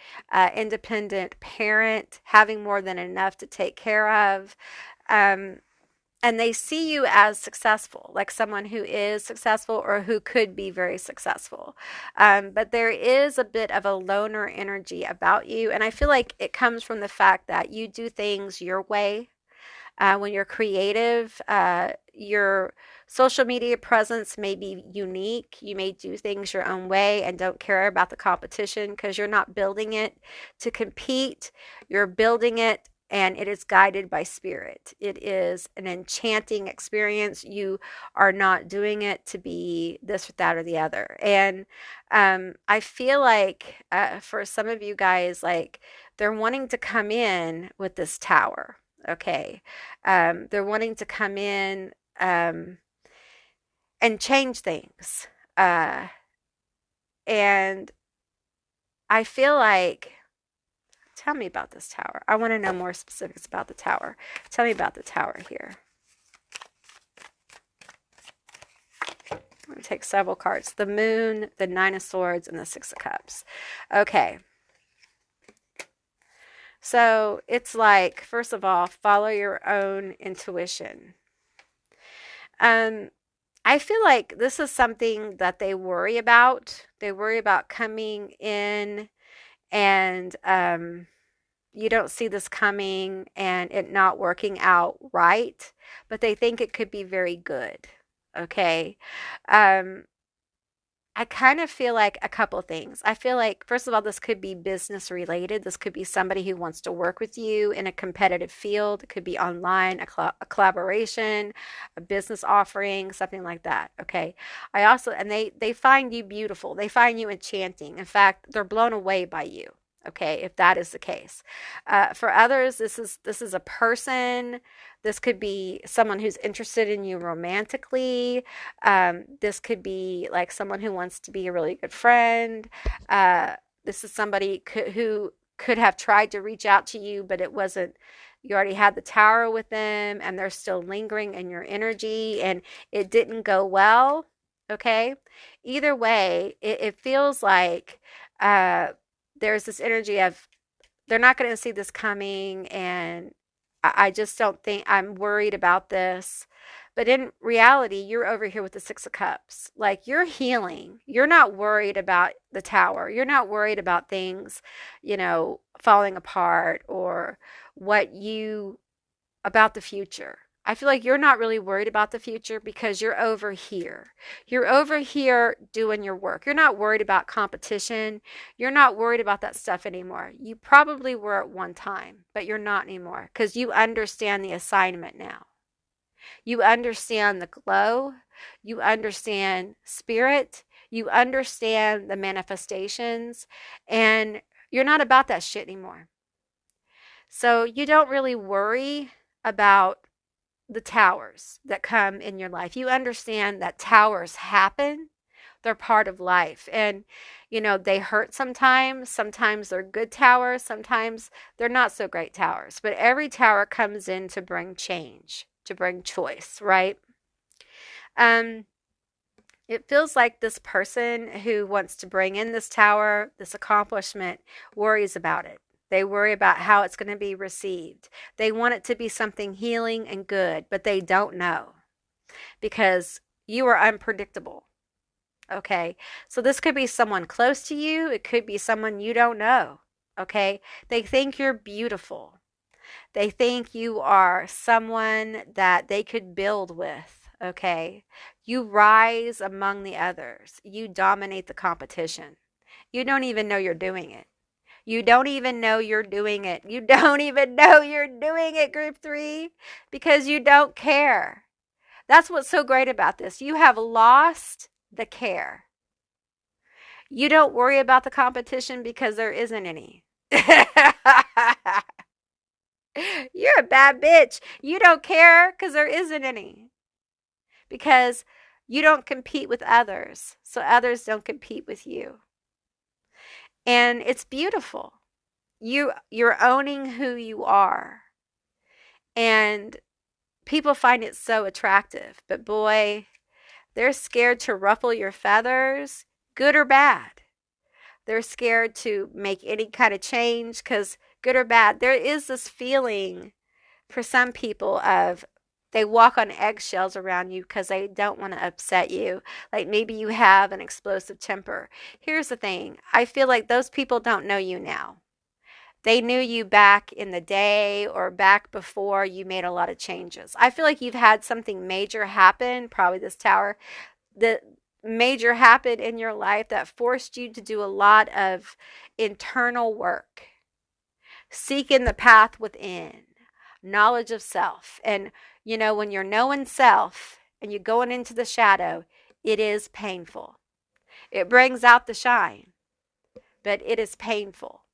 independent parent, having more than enough to take care of. And they see you as successful, like someone who is successful or who could be very successful. But there is a bit of a loner energy about you. And I feel like it comes from the fact that you do things your way. When you're creative, your social media presence may be unique. You may do things your own way and don't care about the competition because you're not building it to compete. You're building it, and it is guided by spirit. It is an enchanting experience. You are not doing it to be this or that or the other. And I feel like for some of you guys, like they're wanting to come in with this Tower. Okay. They're wanting to come in and change things. And I feel like, tell me about this Tower. I want to know more specifics about the Tower. Tell me about the Tower here. I'm going to take several cards. The Moon, the Nine of Swords, and the Six of Cups. Okay. So it's like, first of all, follow your own intuition. I feel like this is something that they worry about. They worry about coming in and you don't see this coming and it not working out right, but they think it could be very good. Okay. I kind of feel like a couple things. I feel like, first of all, this could be business related. This could be somebody who wants to work with you in a competitive field. It could be online, a collaboration, a business offering, something like that. Okay. I also, and they find you beautiful. They find you enchanting. In fact, they're blown away by you. Okay, if that is the case. For others, this is a person. This could be someone who's interested in you romantically. This could be like someone who wants to be a really good friend. Uh, this is somebody who could have tried to reach out to you, but it wasn't. You already had the tower with them, and they're still lingering in your energy, and it didn't go well. Okay, either way, it feels like uh, there's this energy of they're not going to see this coming, and I just don't think I'm worried about this. But in reality, you're over here with the Six of Cups. Like you're healing. You're not worried about the tower. You're not worried about things, falling apart or what you about the future. I feel like you're not really worried about the future because you're over here. You're over here doing your work. You're not worried about competition. You're not worried about that stuff anymore. You probably were at one time, but you're not anymore because you understand the assignment now. You understand the glow. You understand spirit. You understand the manifestations. And you're not about that shit anymore. So you don't really worry about the towers that come in your life. You understand that towers happen. They're part of life. And, they hurt sometimes. Sometimes they're good towers. Sometimes they're not so great towers. But every tower comes in to bring change, to bring choice, right? Um, it feels like this person who wants to bring in this tower, this accomplishment, worries about it. They worry about how it's going to be received. They want it to be something healing and good, but they don't know because you are unpredictable. Okay. So this could be someone close to you. It could be someone you don't know. Okay. They think you're beautiful. They think you are someone that they could build with. Okay. You rise among the others. You dominate the competition. You don't even know you're doing it. You don't even know you're doing it. You don't even know you're doing it, group three, because you don't care. That's what's so great about this. You have lost the care. You don't worry about the competition because there isn't any. You're a bad bitch. You don't care because there isn't any. Because you don't compete with others, so others don't compete with you. And it's beautiful. You're owning who you are. And people find it so attractive. But boy, they're scared to ruffle your feathers, good or bad. They're scared to make any kind of change because, good or bad, there is this feeling for some people of they walk on eggshells around you because they don't want to upset you. Like maybe you have an explosive temper. Here's the thing, I feel like those people don't know you now. They knew you back in the day or back before you made a lot of changes. I feel like you've had something major happen, probably this tower, the major happened in your life that forced you to do a lot of internal work, seeking the path within, knowledge of self. And, when you're knowing self and you're going into the shadow, it is painful. It brings out the shine, but it is painful.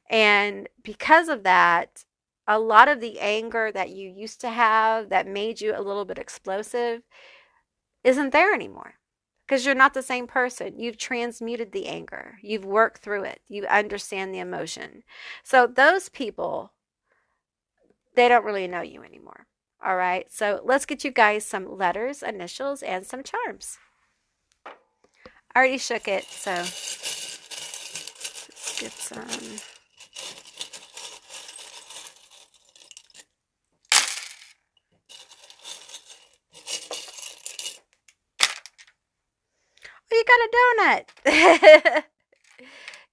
And because of that, a lot of the anger that you used to have that made you a little bit explosive isn't there anymore because you're not the same person. You've transmuted the anger. You've worked through it. You understand the emotion. So those people, they don't really know you anymore. All right. So let's get you guys some letters, initials, and some charms. I already shook it. So let's get some. Oh, you got a donut.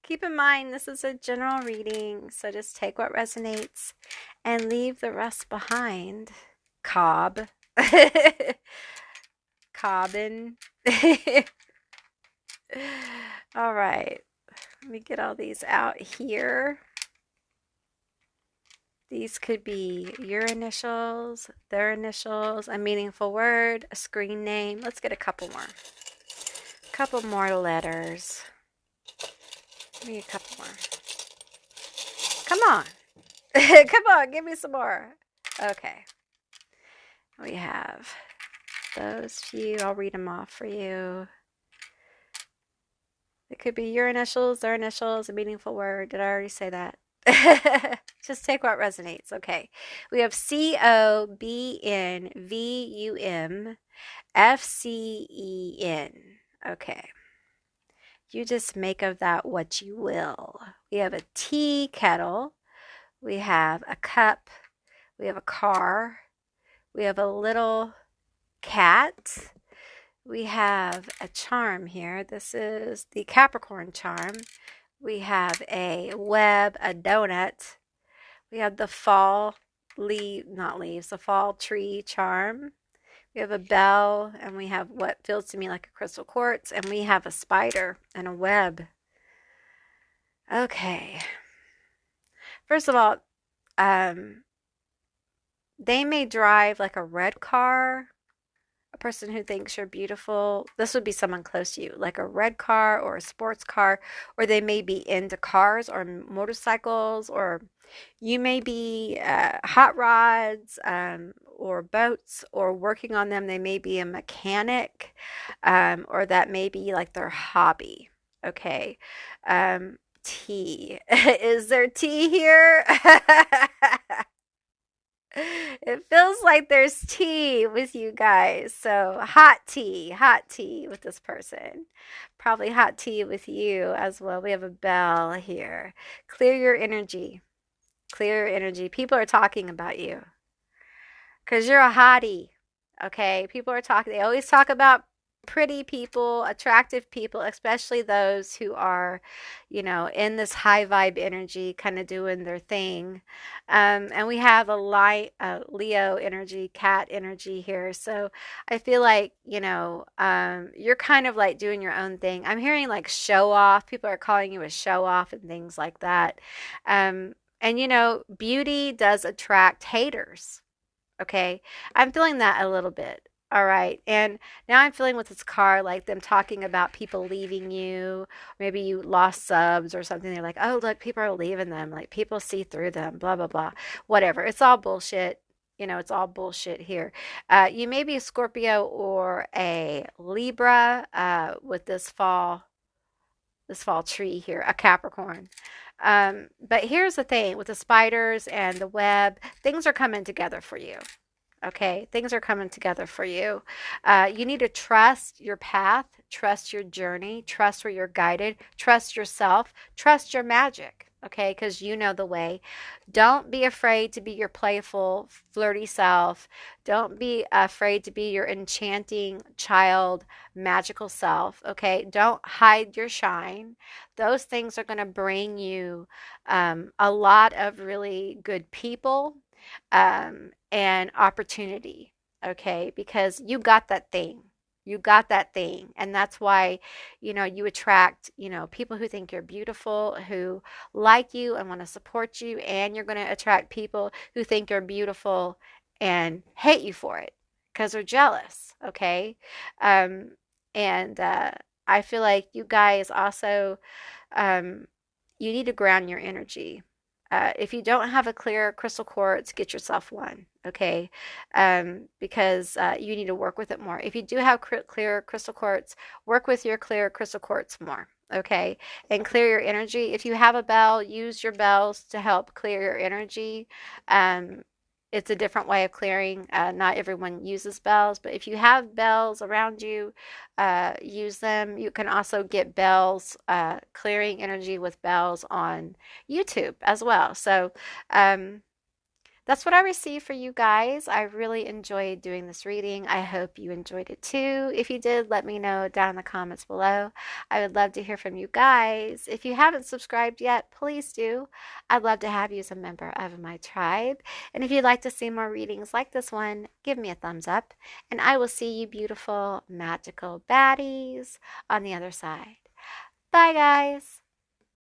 Keep in mind, this is a general reading, so just take what resonates and leave the rest behind. Cobb. Cobbin. All right. Let me get all these out here. These could be your initials, their initials, a meaningful word, a screen name. Let's get a couple more. Couple more letters. Give me a couple more. Come on. Come on, give me some more. Okay. We have those few. I'll read them off for you. It could be your initials, their initials, a meaningful word. Did I already say that? Just take what resonates. Okay. We have COBNVUMFCEN. Okay. You just make of that what you will. We have a tea kettle. We have a cup. We have a car. We have a little cat. We have a charm here. This is the Capricorn charm. We have a web, a donut. We have the fall not leaves, the fall tree charm. We have a bell, and we have what feels to me like a crystal quartz, and we have a spider and a web. Okay. First of all, they may drive like a red car, a person who thinks you're beautiful. This would be someone close to you, like a red car or a sports car, or they may be into cars or motorcycles, or you may be hot rods or boats or working on them. They may be a mechanic, or that may be like their hobby. Okay. Tea. Is there tea here? It feels like there's tea with you guys. So hot tea with this person. Probably hot tea with you as well. We have a bell here. Clear your energy. Clear your energy. People are talking about you because you're a hottie. Okay. People are talking. They always talk about pretty people, attractive people, especially those who are, in this high vibe energy, kind of doing their thing. And we have a light, Leo energy, cat energy here. So I feel like, you're kind of like doing your own thing. I'm hearing like show off. People are calling you a show off and things like that. And beauty does attract haters. Okay. I'm feeling that a little bit. All right. And now I'm feeling with this car, like them talking about people leaving you. Maybe you lost subs or something. They're like, oh, look, people are leaving them. Like people see through them, blah, blah, blah. Whatever. It's all bullshit. It's all bullshit here. You may be a Scorpio or a Libra with this fall tree here, a Capricorn. But here's the thing with the spiders and the web, things are coming together for you. Okay, things are coming together for you. You need to trust your path, trust your journey, trust where you're guided, trust yourself, trust your magic. Okay, because you know the way. Don't be afraid to be your playful, flirty self. Don't be afraid to be your enchanting child, magical self. Okay, don't hide your shine. Those things are going to bring you a lot of really good people and opportunity, okay? Because you got that thing. You got that thing. And that's why, you attract, people who think you're beautiful, who like you and want to support you. And you're going to attract people who think you're beautiful and hate you for it because they're jealous, okay? Um, and I feel like you guys also, um, you need to ground your energy. If you don't have a clear crystal quartz, get yourself one, okay? Because you need to work with it more. If you do have clear crystal quartz, work with your clear crystal quartz more, okay? And clear your energy. If you have a bell, use your bells to help clear your energy. It's a different way of clearing. Not everyone uses bells, but if you have bells around you, use them. You can also get bells, clearing energy with bells on YouTube as well. So, that's what I received for you guys. I really enjoyed doing this reading. I hope you enjoyed it too. If you did, let me know down in the comments below. I would love to hear from you guys. If you haven't subscribed yet, please do. I'd love to have you as a member of my tribe. And if you'd like to see more readings like this one, give me a thumbs up. And I will see you beautiful, magical baddies on the other side. Bye, guys.